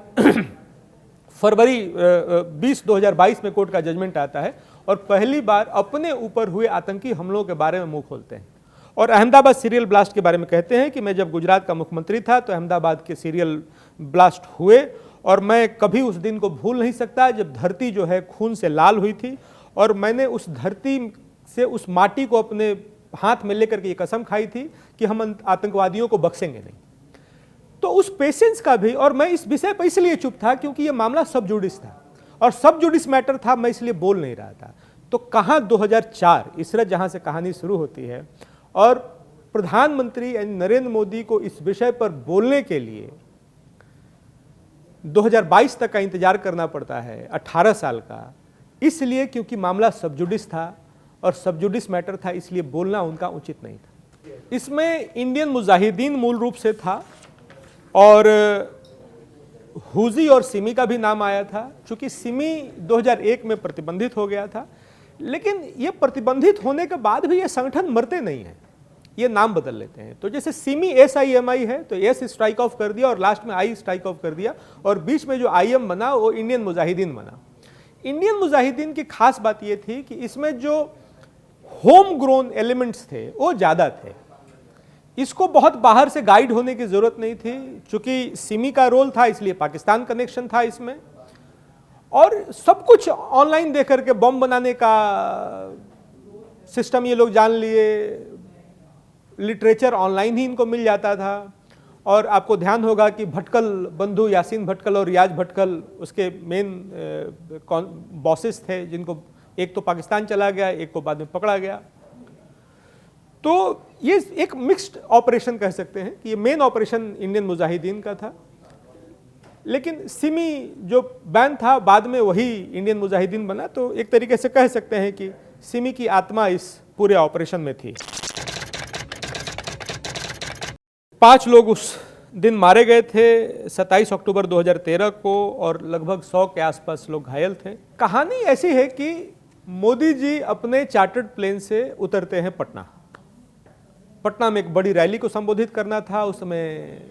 फरवरी 2022 में कोर्ट का जजमेंट आता है और पहली बार अपने ऊपर हुए आतंकी हमलों के बारे में मुंह खोलते हैं और अहमदाबाद सीरियल ब्लास्ट के बारे में कहते हैं कि मैं जब गुजरात का मुख्यमंत्री था तो अहमदाबाद के सीरियल ब्लास्ट हुए और मैं कभी उस दिन को भूल नहीं सकता जब धरती जो है खून से लाल हुई थी और मैंने उस धरती से, उस माटी को अपने हाथ में लेकर के ये कसम खाई थी कि हम आतंकवादियों को बख्शेंगे नहीं। तो उस पेशेंस का भी, और मैं इस विषय पर इसलिए चुप था क्योंकि ये मामला सब जुडिस था और सब जुडिस मैटर था, मैं इसलिए बोल नहीं रहा था। तो कहाँ 2004 इसरत जहाँ से कहानी शुरू होती है और प्रधानमंत्री नरेंद्र मोदी को इस विषय पर बोलने के लिए 2022 तक का इंतजार करना पड़ता है, 18 साल का, इसलिए क्योंकि मामला सब जुडिस था और सब जुडिस मैटर था, इसलिए बोलना उनका उचित नहीं था। इसमें इंडियन मुजाहिदीन मूल रूप से था और हुजी और सिमी का भी नाम आया था। चूंकि सिमी 2001 में प्रतिबंधित हो गया था, लेकिन ये प्रतिबंधित होने के बाद भी ये संगठन मरते नहीं हैं, ये नाम बदल लेते हैं। तो जैसे सिमी SIMI है तो एस स्ट्राइक ऑफ कर दिया और लास्ट में आई स्ट्राइक ऑफ कर दिया और बीच में जो IM बना वो इंडियन मुजाहिदीन बना। इंडियन मुजाहिदीन की खास बात ये थी कि इसमें जो होम ग्रोन एलिमेंट्स थे वो ज़्यादा थे, इसको बहुत बाहर से गाइड होने की जरूरत नहीं थी। चूंकि सिमी का रोल था इसलिए पाकिस्तान कनेक्शन था इसमें, और सब कुछ ऑनलाइन देख करके बम बनाने का सिस्टम ये लोग जान लिए, लिटरेचर ऑनलाइन ही इनको मिल जाता था। और आपको ध्यान होगा कि भटकल बंधु यासीन भटकल और रियाज भटकल उसके मेन बॉसेस थे, जिनको एक तो पाकिस्तान चला गया, एक को बाद में पकड़ा गया। तो ये एक मिक्स्ड ऑपरेशन कह सकते हैं कि ये मेन ऑपरेशन इंडियन मुजाहिदीन का था, लेकिन सिमी जो बैन था बाद में वही इंडियन मुजाहिदीन बना। तो एक तरीके से कह सकते हैं कि सिमी की आत्मा इस पूरे ऑपरेशन में थी। 5 लोग उस दिन मारे गए थे 27 अक्टूबर 2013 को और लगभग 100 के आसपास लोग घायल थे। कहानी ऐसी है कि मोदी जी अपने चार्टर्ड प्लेन से उतरते हैं पटना में एक बड़ी रैली को संबोधित करना था। उस समय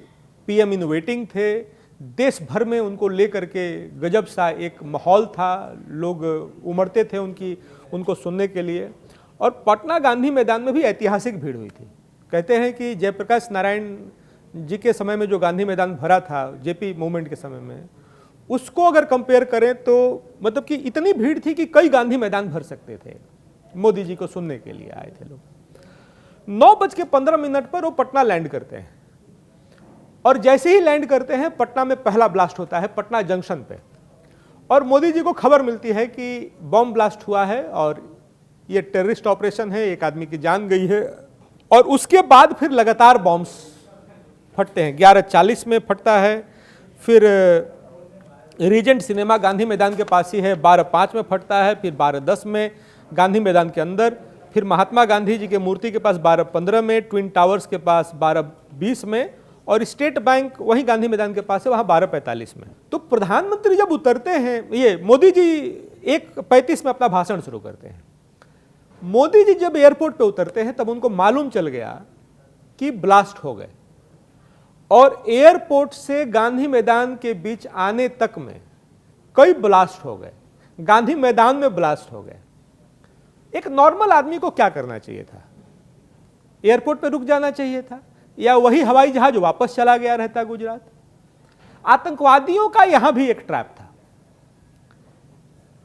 PM इन वेटिंग थे, देश भर में उनको लेकर के गजब सा एक माहौल था, लोग उमड़ते थे उनको सुनने के लिए। और पटना गांधी मैदान में भी ऐतिहासिक भीड़ हुई थी। कहते हैं कि जयप्रकाश नारायण जी के समय में जो गांधी मैदान भरा था, JP मूवमेंट के समय में, उसको अगर कंपेयर करें तो मतलब कि इतनी भीड़ थी कि कई गांधी मैदान भर सकते थे। मोदी जी को सुनने के लिए आए थे लोग। 9:15 पर वो पटना लैंड करते हैं और जैसे ही लैंड करते हैं पटना में पहला ब्लास्ट होता है पटना जंक्शन पे, और मोदी जी को खबर मिलती है कि बॉम्ब ब्लास्ट हुआ है और ये टेररिस्ट ऑपरेशन है, एक आदमी की जान गई है। और उसके बाद फिर लगातार बॉम्ब्स फटते हैं। 11:40 में फटता है, फिर रीजेंट सिनेमा गांधी मैदान के पास ही है, 12:05 में फटता है, फिर 12:10 में गांधी मैदान के अंदर, फिर महात्मा गांधी जी के मूर्ति के पास 12-15 में, ट्विन टावर्स के पास 12-20 में, और स्टेट बैंक वहीं गांधी मैदान के पास है, वहां 12:45 में। तो प्रधानमंत्री जब उतरते हैं, ये मोदी जी 1:35 में अपना भाषण शुरू करते हैं। मोदी जी जब एयरपोर्ट पे उतरते हैं तब उनको मालूम चल गया कि ब्लास्ट हो गए, और एयरपोर्ट से गांधी मैदान के बीच आने तक में कई ब्लास्ट हो गए, गांधी मैदान में ब्लास्ट हो गए। एक नॉर्मल आदमी को क्या करना चाहिए था? एयरपोर्ट पे रुक जाना चाहिए था, या वही हवाई जहाज वापस चला गया रहता गुजरात। आतंकवादियों का यहां भी एक ट्रैप था।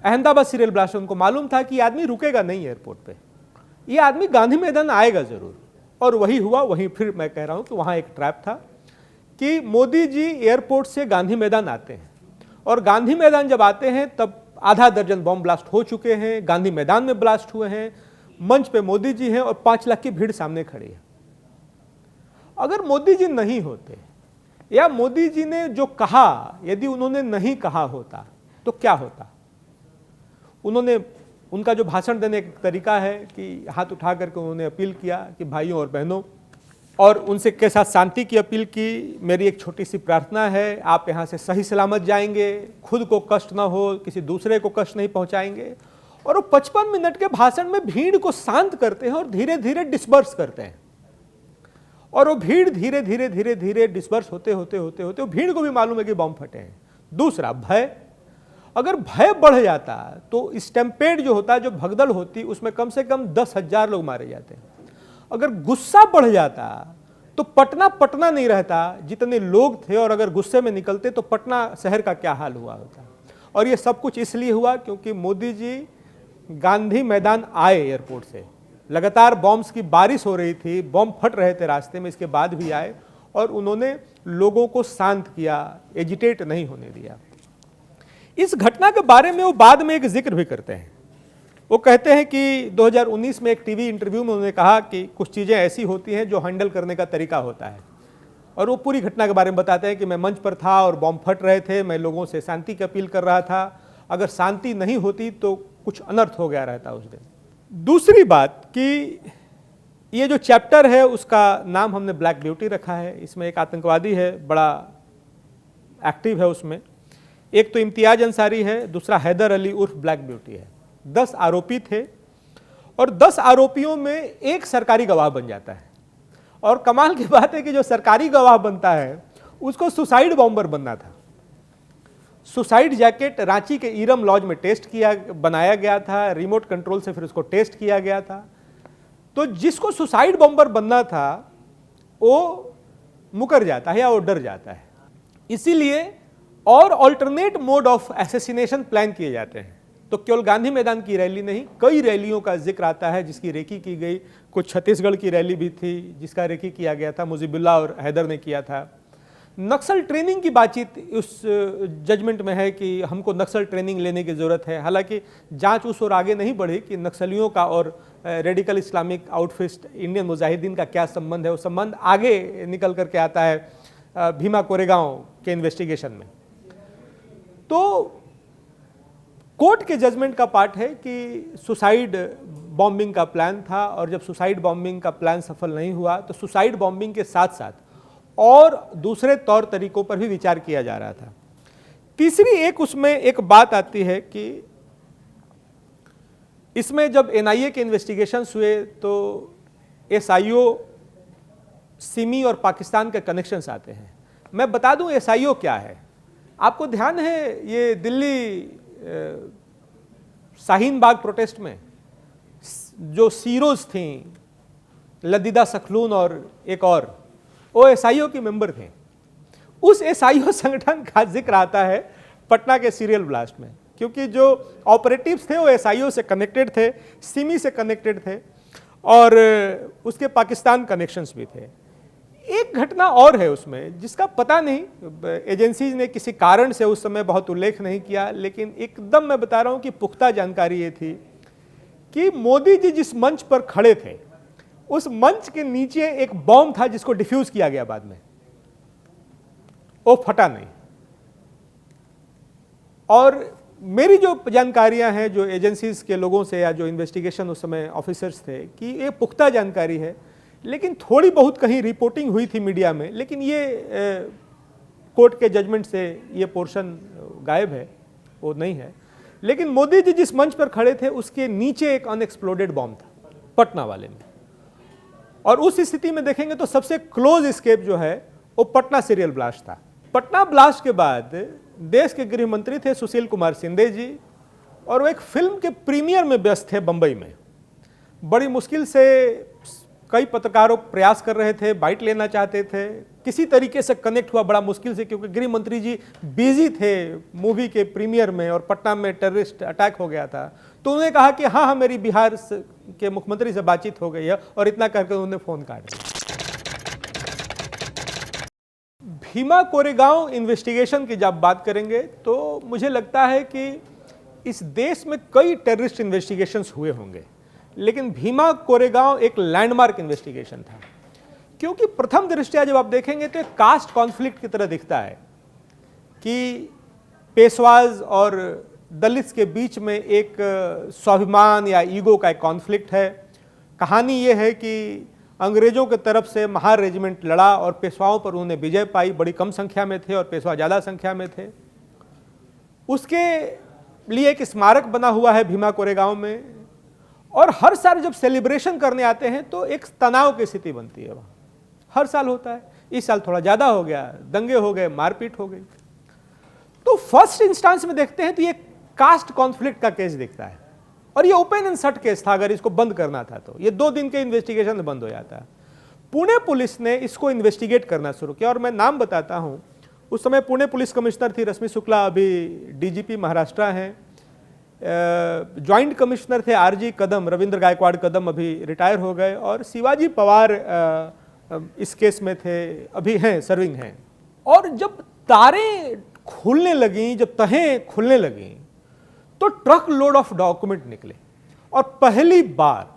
अहमदाबाद सीरियल ब्लास्ट, उनको मालूम था कि आदमी रुकेगा नहीं एयरपोर्ट पे, ये आदमी गांधी मैदान आएगा जरूर, और वही हुआ। वहीं फिर मैं कह रहा हूं कि वहां एक ट्रैप था कि मोदी जी एयरपोर्ट से गांधी मैदान आते हैं, और गांधी मैदान जब आते हैं तब आधा दर्जन बम ब्लास्ट हो चुके हैं, गांधी मैदान में ब्लास्ट हुए हैं, मंच पे मोदी जी हैं और 5 लाख की भीड़ सामने खड़ी है। अगर मोदी जी नहीं होते, या मोदी जी ने जो कहा यदि उन्होंने नहीं कहा होता तो क्या होता? उनका जो भाषण देने का तरीका है कि हाथ उठा करके उन्होंने अपील किया कि भाइयों और बहनों, और उनसे के साथ शांति की अपील की। मेरी एक छोटी सी प्रार्थना है, आप यहाँ से सही सलामत जाएंगे, खुद को कष्ट ना हो, किसी दूसरे को कष्ट नहीं पहुँचाएंगे। और वो 55 मिनट के भाषण में भीड़ को शांत करते हैं और धीरे धीरे डिस्पर्स करते हैं, और वो भीड़ धीरे धीरे धीरे धीरे डिस्पर्स होते होते होते होते भीड़ को भी मालूम है कि बम फटे हैं। दूसरा, भय। अगर भय बढ़ जाता तो स्टैम्पेड जो होता है, जो भगदड़ होती, उसमें कम से कम 10,000 लोग मारे जाते हैं। अगर गुस्सा बढ़ जाता तो पटना पटना नहीं रहता जितने लोग थे, और अगर गुस्से में निकलते तो पटना शहर का क्या हाल हुआ होता। और ये सब कुछ इसलिए हुआ क्योंकि मोदी जी गांधी मैदान आए, एयरपोर्ट से लगातार बॉम्ब्स की बारिश हो रही थी, बॉम्ब फट रहे थे रास्ते में, इसके बाद भी आए और उन्होंने लोगों को शांत किया, एजिटेट नहीं होने दिया। इस घटना के बारे में वो बाद में एक जिक्र भी करते हैं। वो कहते हैं कि 2019 में एक टीवी इंटरव्यू में उन्होंने कहा कि कुछ चीज़ें ऐसी होती हैं जो हैंडल करने का तरीका होता है, और वो पूरी घटना के बारे में बताते हैं कि मैं मंच पर था और बॉम्ब फट रहे थे, मैं लोगों से शांति की अपील कर रहा था, अगर शांति नहीं होती तो कुछ अनर्थ हो गया रहता उस दिन। दूसरी बात कि ये जो चैप्टर है उसका नाम हमने ब्लैक ब्यूटी रखा है। इसमें एक आतंकवादी है, बड़ा एक्टिव है उसमें। एक तो इम्तियाज अंसारी है, दूसरा हैदर अली उर्फ ब्लैक ब्यूटी है। 10 आरोपी थे, और 10 आरोपियों में एक सरकारी गवाह बन जाता है। और कमाल की बात है कि जो सरकारी गवाह बनता है उसको सुसाइड बॉम्बर बनना था। सुसाइड जैकेट रांची के ईरम लॉज में बनाया गया था, रिमोट कंट्रोल से फिर उसको टेस्ट किया गया था। तो जिसको सुसाइड बॉम्बर बनना था वो मुकर जाता है या वो डर जाता है। इसीलिए और alternate mode of assassination plan किए जाते हैं। तो केवल गांधी मैदान की रैली नहीं, कई रैलियों का जिक्र आता है जिसकी रेकी की गई। कुछ छत्तीसगढ़ की रैली भी थी जिसका रेकी किया गया था, मुजीबुल्लाह और हैदर ने किया था। नक्सल ट्रेनिंग की बातचीत उस जजमेंट में है कि हमको नक्सल ट्रेनिंग लेने की ज़रूरत है। हालांकि जांच उस ओर आगे नहीं बढ़ी कि नक्सलियों का और रेडिकल इस्लामिक आउटफिस्ट इंडियन मुजाहिदीन का क्या संबंध है। वो संबंध आगे निकल करके आता है भीमा कोरेगांव के इन्वेस्टिगेशन में। तो कोर्ट के जजमेंट का पार्ट है कि सुसाइड बॉम्बिंग का प्लान था, और जब सुसाइड बॉम्बिंग का प्लान सफल नहीं हुआ तो सुसाइड बॉम्बिंग के साथ साथ और दूसरे तौर तरीकों पर भी विचार किया जा रहा था। तीसरी एक उसमें एक बात आती है कि इसमें जब एनआईए के इन्वेस्टिगेशंस हुए तो एसआईओ, सिमी और पाकिस्तान के कनेक्शंस आते हैं। मैं बता दूं एसआईओ क्या है। आपको ध्यान है ये दिल्ली शाहीन बाग प्रोटेस्ट में जो सीरोज थी, लदीदा सखलून और एक और, वो एसआईओ की मेंबर थे। उस एसआईओ संगठन का जिक्र आता है पटना के सीरियल ब्लास्ट में, क्योंकि जो ऑपरेटिव्स थे वो एसआईओ से कनेक्टेड थे, सिमी से कनेक्टेड थे, और उसके पाकिस्तान कनेक्शंस भी थे। एक घटना और है उसमें जिसका पता नहीं, एजेंसीज ने किसी कारण से उस समय बहुत उल्लेख नहीं किया, लेकिन एकदम मैं बता रहा हूं कि पुख्ता जानकारी ये थी कि मोदी जी जिस मंच पर खड़े थे उस मंच के नीचे एक बॉम्ब था जिसको डिफ्यूज किया गया बाद में, वो फटा नहीं। और मेरी जो जानकारियां हैं जो एजेंसीज के लोगों से या जो इन्वेस्टिगेशन उस समय ऑफिसर्स थे कि ये पुख्ता जानकारी है, लेकिन थोड़ी बहुत कहीं रिपोर्टिंग हुई थी मीडिया में, लेकिन ये कोर्ट के जजमेंट से ये पोर्शन गायब है, वो नहीं है। लेकिन मोदी जी जिस मंच पर खड़े थे उसके नीचे एक अनएक्सप्लोडेड बॉम्ब था पटना वाले में, और उस स्थिति में देखेंगे तो सबसे क्लोज एस्केप जो है वो पटना सीरियल ब्लास्ट था। पटना ब्लास्ट के बाद देश के गृह मंत्री थे सुशील कुमार शिंदे जी, और वो एक फिल्म के प्रीमियर में व्यस्त थे बंबई में। बड़ी मुश्किल से कई पत्रकारों प्रयास कर रहे थे, बाइट लेना चाहते थे, किसी तरीके से कनेक्ट हुआ बड़ा मुश्किल से, क्योंकि गृह मंत्री जी बिजी थे मूवी के प्रीमियर में और पटना में टेररिस्ट अटैक हो गया था। तो उन्होंने कहा कि हाँ मेरी बिहार के मुख्यमंत्री से बातचीत हो गई है, और इतना करके उन्होंने फोन काट दिया। भीमा कोरेगांव इन्वेस्टिगेशन की जब बात करेंगे तो मुझे लगता है कि इस देश में कई टेररिस्ट इन्वेस्टिगेशंस हुए होंगे, लेकिन भीमा कोरेगांव एक लैंडमार्क इन्वेस्टिगेशन था, क्योंकि प्रथम दृष्टया जब आप देखेंगे तो एक कास्ट कॉन्फ्लिक्ट की तरह दिखता है कि पेशवाज और दलित्स के बीच में एक स्वाभिमान या ईगो का एक कॉन्फ्लिक्ट है। कहानी ये है कि अंग्रेजों के तरफ से महार रेजिमेंट लड़ा और पेशवाओं पर उन्होंने विजय पाई, बड़ी कम संख्या में थे और पेशवा ज़्यादा संख्या में थे। उसके लिए एक स्मारक बना हुआ है भीमा कोरेगांव में, और हर साल जब सेलिब्रेशन करने आते हैं तो एक तनाव की स्थिति बनती है वहाँ, हर साल होता है। इस साल थोड़ा ज़्यादा हो गया, दंगे हो गए, मारपीट हो गई। तो फर्स्ट इंस्टेंस में देखते हैं तो ये कास्ट कॉन्फ्लिक्ट का केस दिखता है, और ये ओपन एंड शट केस था। अगर इसको बंद करना था तो ये 2 दिन के इन्वेस्टिगेशन में बंद हो जाता है। पुणे पुलिस ने इसको इन्वेस्टिगेट करना शुरू किया, और मैं नाम बताता हूं। उस समय पुणे पुलिस कमिश्नर थी रश्मि शुक्ला, अभी डीजीपी महाराष्ट्र हैं। ज्वाइंट कमिश्नर थे आरजी कदम, रविंद्र गायकवाड़ कदम, अभी रिटायर हो गए, और शिवाजी पवार इस केस में थे, अभी हैं, सर्विंग हैं। और जब तारें खुलने लगी, जब तहें खुलने लगी, तो ट्रक लोड ऑफ डॉक्यूमेंट निकले, और पहली बार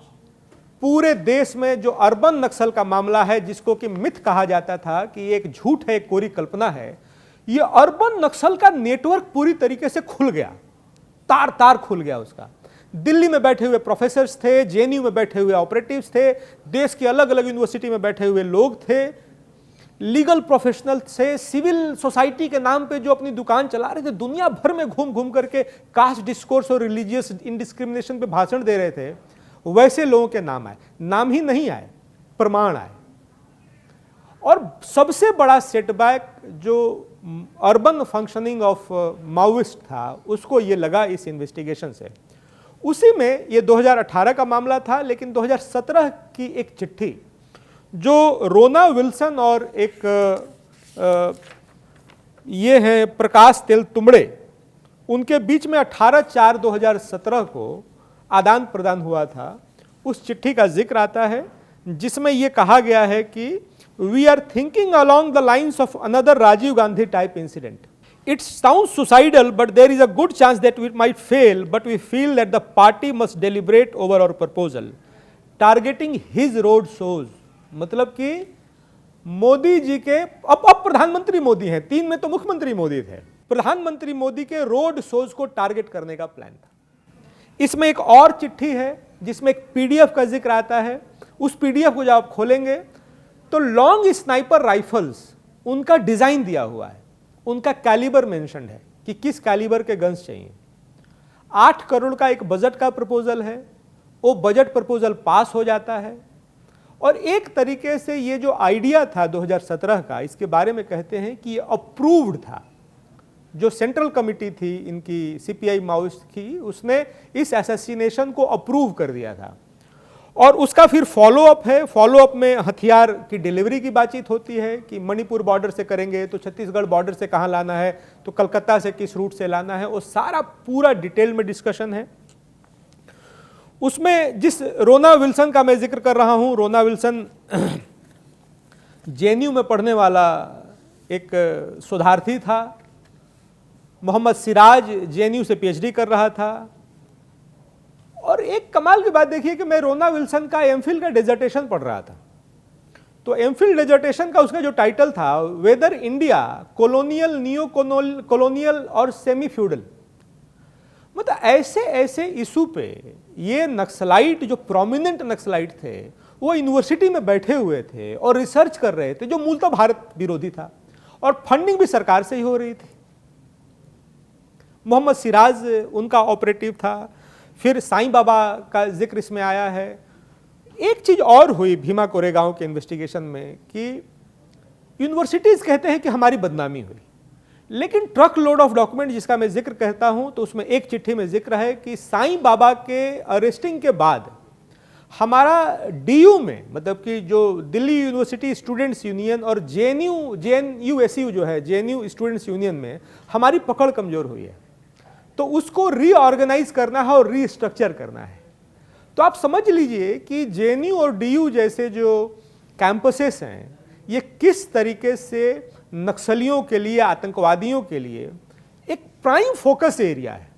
पूरे देश में जो अर्बन नक्सल का मामला है, जिसको कि मिथ कहा जाता था कि एक झूठ है, एक कोरी कल्पना है, ये अर्बन नक्सल का नेटवर्क पूरी तरीके से खुल गया, तार तार खुल गया उसका। दिल्ली में बैठे हुए प्रोफेसर्स थे, जेएनयू में बैठे हुए ऑपरेटिव्स थे, देश की अलग अलग यूनिवर्सिटी में बैठे हुए लोग थे, लीगल प्रोफेशनल से, सिविल सोसाइटी के नाम पे जो अपनी दुकान चला रहे थे, दुनिया भर में घूम घूम करके कास्ट डिस्कोर्स और रिलीजियस इनडिस्क्रिमिनेशन पे भाषण दे रहे थे, वैसे लोगों के नाम आए। नाम ही नहीं आए, प्रमाण आए। और सबसे बड़ा सेटबैक जो अर्बन फंक्शनिंग ऑफ माओइस्ट था, उसको ये लगा इस इन्वेस्टिगेशन से। उसी में ये 2018 का मामला था, लेकिन 2017 की एक चिट्ठी जो रोना विल्सन और एक ये हैं प्रकाश तेल तुमड़े, उनके बीच में 18/4/2017 को आदान प्रदान हुआ था, उस चिट्ठी का जिक्र आता है, जिसमें यह कहा गया है कि we are thinking along the lines of another Rajiv Gandhi type incident. It sounds suicidal, but there is a good chance that we might fail, but we feel that the party must deliberate over our proposal. Targeting his road shows. मतलब कि मोदी जी के, अब प्रधानमंत्री मोदी हैं, 3 में तो मुख्यमंत्री मोदी थे, प्रधानमंत्री मोदी के रोड शोज को टारगेट करने का प्लान था. इसमें एक और चिट्ठी है जिसमें एक पीडीएफ का जिक्र आता है. उस पीडीएफ को जब आप खोलेंगे तो लॉन्ग स्नाइपर राइफल्स, उनका डिजाइन दिया हुआ है, उनका कैलिबर मेंशन है कि किस कैलिबर के गन्स चाहिए. 8 करोड़ का एक बजट का प्रपोजल है, वो बजट प्रपोजल पास हो जाता है. और एक तरीके से ये जो आइडिया था 2017 का, इसके बारे में कहते हैं कि ये अप्रूव्ड था. जो सेंट्रल कमिटी थी इनकी, सीपीआई माओइस्ट की, उसने इस असैसिनेशन को अप्रूव कर दिया था. और उसका फिर फॉलोअप है. फॉलोअप में हथियार की डिलीवरी की बातचीत होती है कि मणिपुर बॉर्डर से करेंगे तो छत्तीसगढ़ बॉर्डर से कहाँ लाना है, तो कलकत्ता से किस रूट से लाना है, वो सारा पूरा डिटेल में डिस्कशन है. उसमें जिस रोना विल्सन का मैं जिक्र कर रहा हूं, रोना विल्सन जेएनयू में पढ़ने वाला एक शोधार्थी था. मोहम्मद सिराज जेएनयू से पीएचडी कर रहा था. और एक कमाल की बात देखिए कि मैं रोना विल्सन का एमफिल का डिसर्टेशन पढ़ रहा था. तो एमफिल डिसर्टेशन का उसका जो टाइटल था, weather India colonial, neo colonial और सेमी फ्यूडल. मतलब ऐसे ऐसे इशू पे ये नक्सलाइट, जो प्रोमिनेंट नक्सलाइट थे, वो यूनिवर्सिटी में बैठे हुए थे और रिसर्च कर रहे थे, जो मूलतः भारत विरोधी था, और फंडिंग भी सरकार से ही हो रही थी। मोहम्मद सिराज उनका ऑपरेटिव था। फिर साईं बाबा का जिक्र इसमें आया है। एक चीज और हुई भीमा कोरेगांव के इन्वेस्टिगेशन में कि यूनिवर्सिटीज कहते हैं कि हमारी बदनामी हुई, लेकिन ट्रक लोड ऑफ डॉक्यूमेंट जिसका मैं जिक्र कहता हूं, तो उसमें एक चिट्ठी में जिक्र है कि साईं बाबा के अरेस्टिंग के बाद हमारा डीयू में, मतलब कि जो दिल्ली यूनिवर्सिटी स्टूडेंट्स यूनियन और जेएनयूएसयू जो है, जेएनयू स्टूडेंट्स यूनियन में हमारी पकड़ कमजोर हुई है, तो उसको रीऑर्गेनाइज करना है और रीस्ट्रक्चर करना है। तो आप समझ लीजिए कि जेएनयू और डीयू जैसे जो कैंपसेस हैं, ये किस तरीके से नक्सलियों के लिए, आतंकवादियों के लिए एक प्राइम फोकस एरिया है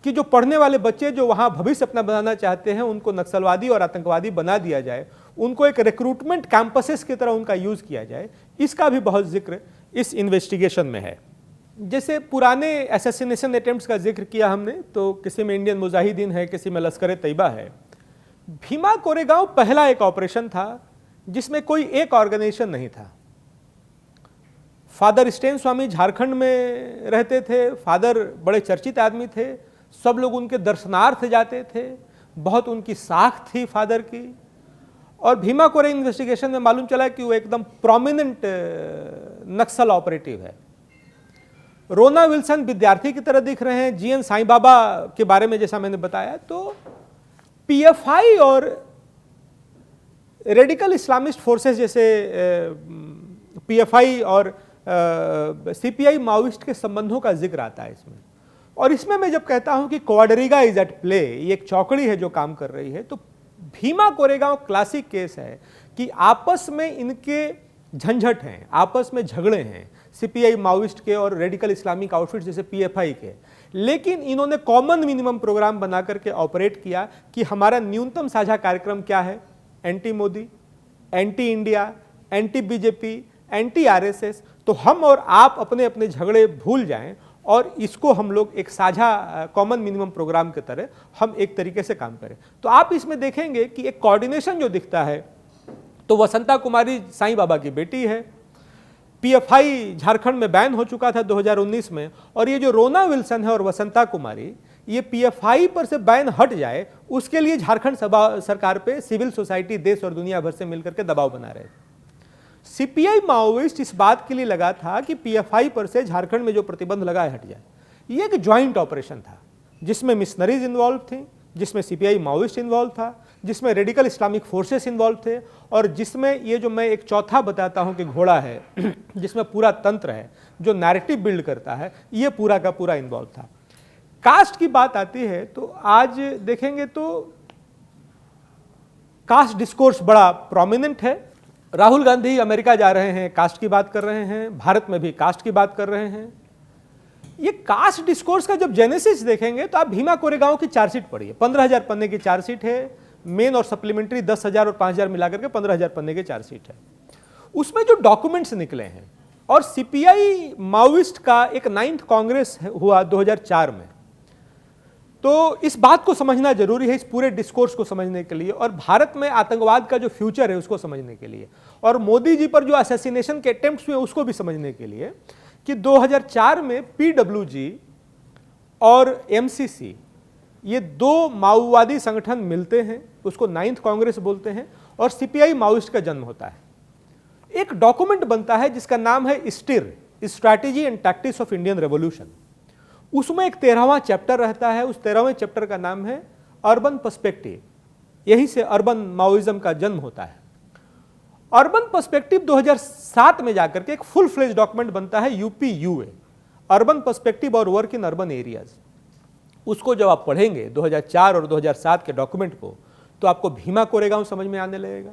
कि जो पढ़ने वाले बच्चे जो वहां भविष्य अपना बनाना चाहते हैं, उनको नक्सलवादी और आतंकवादी बना दिया जाए, उनको एक रिक्रूटमेंट कैंपसेस की तरह उनका यूज किया जाए। इसका भी बहुत जिक्र इस इन्वेस्टिगेशन में है। जैसे पुराने असैसिनेशन अटेम्प्ट्स का जिक्र किया हमने, तो किसी में इंडियन मुजाहिदीन है, किसी में लश्कर तैयबा है। भीमा कोरेगांव पहला एक ऑपरेशन था जिसमें कोई एक ऑर्गेनाइजेशन नहीं था। फादर स्टेन स्वामी झारखंड में रहते थे। फादर बड़े चर्चित आदमी थे, सब लोग उनके दर्शनार्थ जाते थे, बहुत उनकी साख थी फादर की। और भीमा कोरे इन्वेस्टिगेशन में मालूम चला कि वो एकदम प्रोमिनेंट नक्सल ऑपरेटिव है। रोना विल्सन विद्यार्थी की तरह दिख रहे हैं। जीएन साईं बाबा के बारे में जैसा मैंने बताया, तो पीएफआई और रेडिकल इस्लामिस्ट फोर्सेस जैसे पीएफआई और सीपीआई माओइस्ट के संबंधों का जिक्र आता है इसमें। और इसमें मैं जब कहता हूं कि क्वाड्रिगा इज एट प्ले, ये एक चौकड़ी है जो काम कर रही है, तो भीमा कोरेगांव क्लासिक केस है कि आपस में इनके झंझट हैं, आपस में झगड़े हैं, सीपीआई माओइस्ट के और रेडिकल इस्लामिक आउटफिट जैसे पीएफआई के। लेकिन इन्होंने कॉमन मिनिमम प्रोग्राम बना करके ऑपरेट किया कि हमारा न्यूनतम साझा कार्यक्रम क्या है, anti Modi, anti India, anti BJP, anti RSS. तो हम और आप अपने अपने झगड़े भूल जाएं और इसको हम लोग एक साझा कॉमन मिनिमम प्रोग्राम की तरह हम एक तरीके से काम करें। तो आप इसमें देखेंगे कि एक कोऑर्डिनेशन जो दिखता है, तो वसंता कुमारी साईं बाबा की बेटी है। पीएफआई झारखंड में बैन हो चुका था 2019 में, और ये जो रोना विल्सन है और वसंता कुमारी, ये पीएफआई पर से बैन हट जाए उसके लिए झारखंड सरकार पे सिविल सोसाइटी देश और दुनिया भर से मिलकर के दबाव बना रहे थे। सीपीआई माओइस्ट इस बात के लिए लगा था कि पीएफआई पर से झारखंड में जो प्रतिबंध लगा है हट जाए। ये एक ज्वाइंट ऑपरेशन था जिसमें मिशनरीज इन्वॉल्व थी, जिसमें सीपीआई माओइस्ट इन्वॉल्व था, जिसमें रेडिकल इस्लामिक फोर्सेस इन्वॉल्व थे, और जिसमें ये जो मैं एक चौथा बताता हूं कि घोड़ा है जिसमें पूरा तंत्र है जो नैरेटिव बिल्ड करता है, ये पूरा का पूरा इन्वॉल्व था। कास्ट की बात आती है तो आज देखेंगे तो कास्ट डिस्कोर्स बड़ा प्रोमिनेंट है। राहुल गांधी अमेरिका जा रहे हैं, कास्ट की बात कर रहे हैं, भारत में भी कास्ट की बात कर रहे हैं। ये कास्ट डिस्कोर्स का जब जेनेसिस देखेंगे तो आप भीमा कोरेगांव की चार्जशीट पढ़िए। 15,000 पन्ने की चार्जशीट है, मेन और सप्लीमेंट्री 10,000 और 5,000 मिलाकर के 15,000 पन्ने की चार्जशीट है। उसमें जो डॉक्यूमेंट्स निकले हैं, और सीपीआई माओइस्ट का एक 9th कांग्रेस हुआ 2004 में, तो इस बात को समझना जरूरी है, इस पूरे डिस्कोर्स को समझने के लिए, और भारत में आतंकवाद का जो फ्यूचर है उसको समझने के लिए, और मोदी जी पर जो असैसिनेशन के अटेम्प्ट्स हुए उसको भी समझने के लिए, कि 2004 में पीडब्ल्यूजी और एमसीसी ये दो माओवादी संगठन मिलते हैं, उसको 9th कांग्रेस बोलते हैं, और सीपीआई माओइस्ट का जन्म होता है। एक डॉक्यूमेंट बनता है जिसका नाम है stir, strategy and tactics of Indian revolution. उसमें एक 13वां चैप्टर रहता है, उस 13वें चैप्टर का नाम है अर्बन पर्सपेक्टिव। यहीं से अर्बन माओइज्म का जन्म होता है। अर्बन पर्सपेक्टिव 2007 में जाकर के एक फुल फ्लेज डॉक्यूमेंट बनता है, यूपीयूए, अर्बन पर्सपेक्टिव और वर्क इन अर्बन एरियाज। उसको जब आप पढ़ेंगे 2004 और 2007 के डॉक्यूमेंट को, तो आपको भीमा कोरेगांव समझ में आने लगेगा।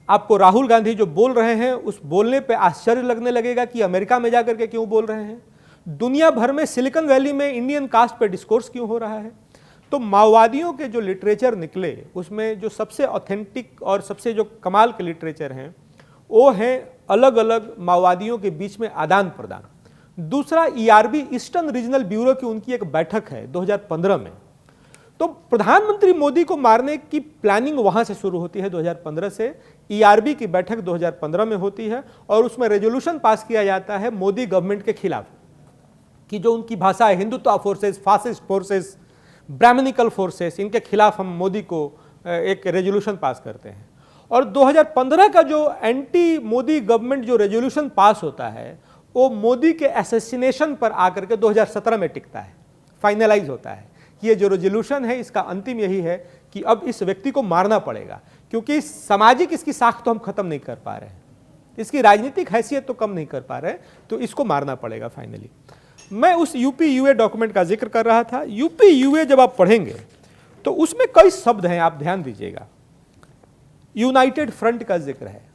आपको राहुल गांधी जो बोल रहे हैं उस बोलने पे आश्चर्य लगने लगेगा कि अमेरिका में जाकर के क्यों बोल रहे हैं, दुनिया भर में सिलिकॉन वैली में इंडियन कास्ट पे डिस्कोर्स क्यों हो रहा है। तो माओवादियों के जो लिटरेचर निकले उसमें जो सबसे ऑथेंटिक और सबसे जो कमाल के लिटरेचर हैं वो हैं अलग अलग माओवादियों के बीच में आदान प्रदान। दूसरा ईआरबी ईस्टर्न रीजनल ब्यूरो की उनकी एक बैठक है 2015 में। तो प्रधानमंत्री मोदी को मारने की प्लानिंग वहां से शुरू होती है 2015 से। ईआरबी की बैठक 2015 में होती है और उसमें रेजोल्यूशन पास किया जाता है मोदी गवर्नमेंट के खिलाफ कि जो उनकी भाषा है Hindutva forces, fascist forces, brahmanical forces, इनके खिलाफ हम मोदी को एक रेजोल्यूशन पास करते हैं। और 2015 का जो एंटी मोदी गवर्नमेंट जो रेजोल्यूशन पास होता है वो मोदी के असैसिनेशन पर आकर के 2017 में टिकता है, फाइनलाइज होता है। ये जो रेजोल्यूशन है इसका अंतिम यही है कि अब इस व्यक्ति को मारना पड़ेगा, क्योंकि सामाजिक इसकी साख तो हम खत्म नहीं कर पा रहे हैं, इसकी राजनीतिक हैसियत तो कम नहीं कर पा रहे, तो इसको मारना पड़ेगा फाइनली। मैं उस यूपी यूए डॉक्यूमेंट का जिक्र कर रहा था। यूपी यूए जब आप पढ़ेंगे तो उसमें कई शब्द हैं, आप ध्यान दीजिएगा। यूनाइटेड फ्रंट का जिक्र है,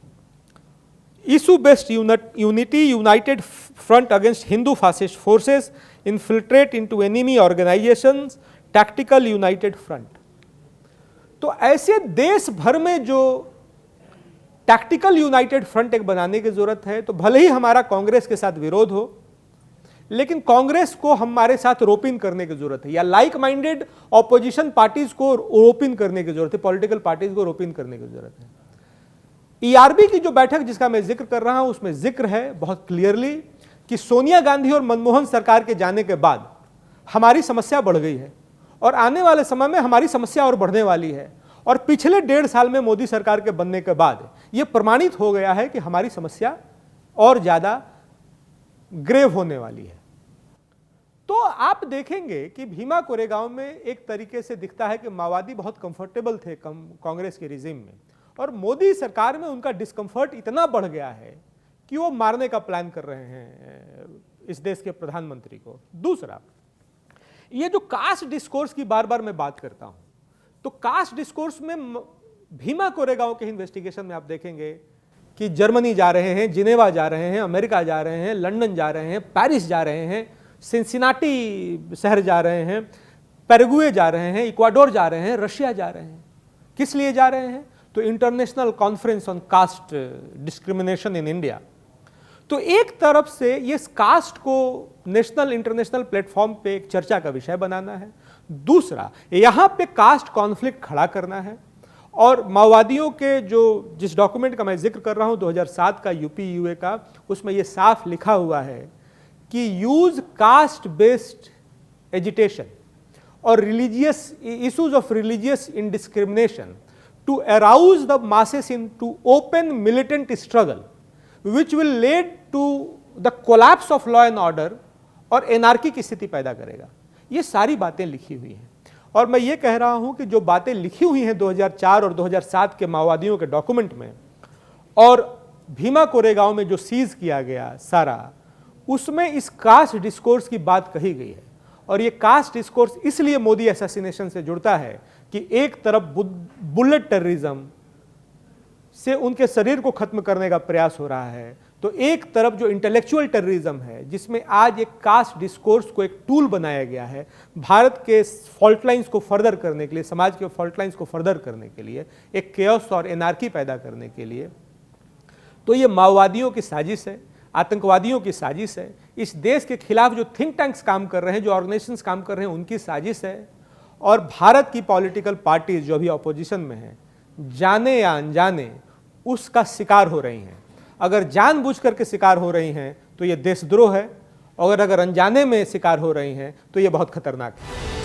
issue based unity, United front against Hindu fascist forces, infiltrate into enemy organisations, tactical United front. तो ऐसे देश भर में जो टैक्टिकल यूनाइटेड फ्रंट एक बनाने की जरूरत है। तो भले ही हमारा कांग्रेस के साथ विरोध हो, लेकिन कांग्रेस को हमारे साथ रोपिन करने की जरूरत है, या लाइक माइंडेड ऑपोजिशन पार्टीज को रोपिन करने की जरूरत है, पॉलिटिकल पार्टीज को रोपिन करने की जरूरत है। ईआरबी की जो बैठक जिसका मैं जिक्र कर रहा हूं उसमें जिक्र है बहुत क्लियरली कि सोनिया गांधी और मनमोहन सरकार के जाने के बाद हमारी समस्या बढ़ गई है और आने वाले समय में हमारी समस्या और बढ़ने वाली है। और पिछले 1.5 साल में मोदी सरकार के बनने के बाद यह प्रमाणित हो गया है कि हमारी समस्या और ज्यादा ग्रेव होने वाली है। तो आप देखेंगे कि भीमा कोरेगांव में एक तरीके से दिखता है कि माओवादी बहुत कंफर्टेबल थे कांग्रेस के रिजीम में, और मोदी सरकार में उनका डिस्कंफर्ट इतना बढ़ गया है कि वो मारने का प्लान कर रहे हैं इस देश के प्रधानमंत्री को। दूसरा, ये जो कास्ट डिस्कोर्स की बार बार मैं बात करता हूं, तो कास्ट डिस्कोर्स में भीमा कोरेगांव के इन्वेस्टिगेशन में आप देखेंगे कि जर्मनी जा रहे हैं, जिनेवा जा रहे हैं, अमेरिका जा रहे हैं, लंदन जा रहे हैं, पेरिस जा रहे हैं, सिंसिनाटी शहर जा रहे हैं, पैराग्वे जा रहे हैं, इक्वाडोर जा रहे हैं, रशिया जा रहे हैं। किस लिए जा रहे हैं? तो international conference on caste discrimination in India. तो एक तरफ से ये कास्ट को नेशनल इंटरनेशनल प्लेटफॉर्म पे एक चर्चा का विषय बनाना है, दूसरा यहां पे कास्ट कॉन्फ्लिक्ट खड़ा करना है। और माओवादियों के जो जिस डॉक्यूमेंट का मैं जिक्र कर रहा हूं 2007 का यूपी यूए का, उसमें यह साफ लिखा हुआ है कि यूज कास्ट बेस्ड एजिटेशन और religious issues of religious indiscrimination to arouse the masses into open militant struggle which will lead to the collapse of law and order और एनार्की की स्थिति पैदा करेगा। ये सारी बातें लिखी हुई हैं, और मैं ये कह रहा हूं कि जो बातें लिखी हुई हैं 2004 और 2007 के माओवादियों के डॉक्यूमेंट में और भीमा कोरेगांव में जो सीज किया गया सारा, उसमें इस कास्ट डिस्कोर्स की बात कही गई है। और ये कास्ट डिस्कोर्स इसलिए मोदी असैसिनेशन से जुड़ता है कि एक तरफ बुलेट टेररिज्म से उनके शरीर को खत्म करने का प्रयास हो रहा है, तो एक तरफ जो इंटेलेक्चुअल टेररिज्म है जिसमें आज एक कास्ट डिस्कोर्स को एक टूल बनाया गया है भारत के फॉल्ट लाइंस को फर्दर करने के लिए, समाज के फॉल्ट लाइंस को फर्दर करने के लिए, एक केओस और एनार्की पैदा करने के लिए। तो ये माओवादियों की साजिश है, आतंकवादियों की साजिश है, इस देश के खिलाफ जो थिंक टैंक्स काम कर रहे हैं, जो ऑर्गेनाइजेशंस काम कर रहे हैं, उनकी साजिश है। और भारत की पॉलिटिकल पार्टीज जो अभी ऑपोजिशन में हैं, जाने या अनजाने उसका शिकार हो रही हैं। अगर जानबूझ करके शिकार हो रही हैं तो ये देशद्रोह है, और अगर अनजाने में शिकार हो रही हैं तो ये बहुत खतरनाक है।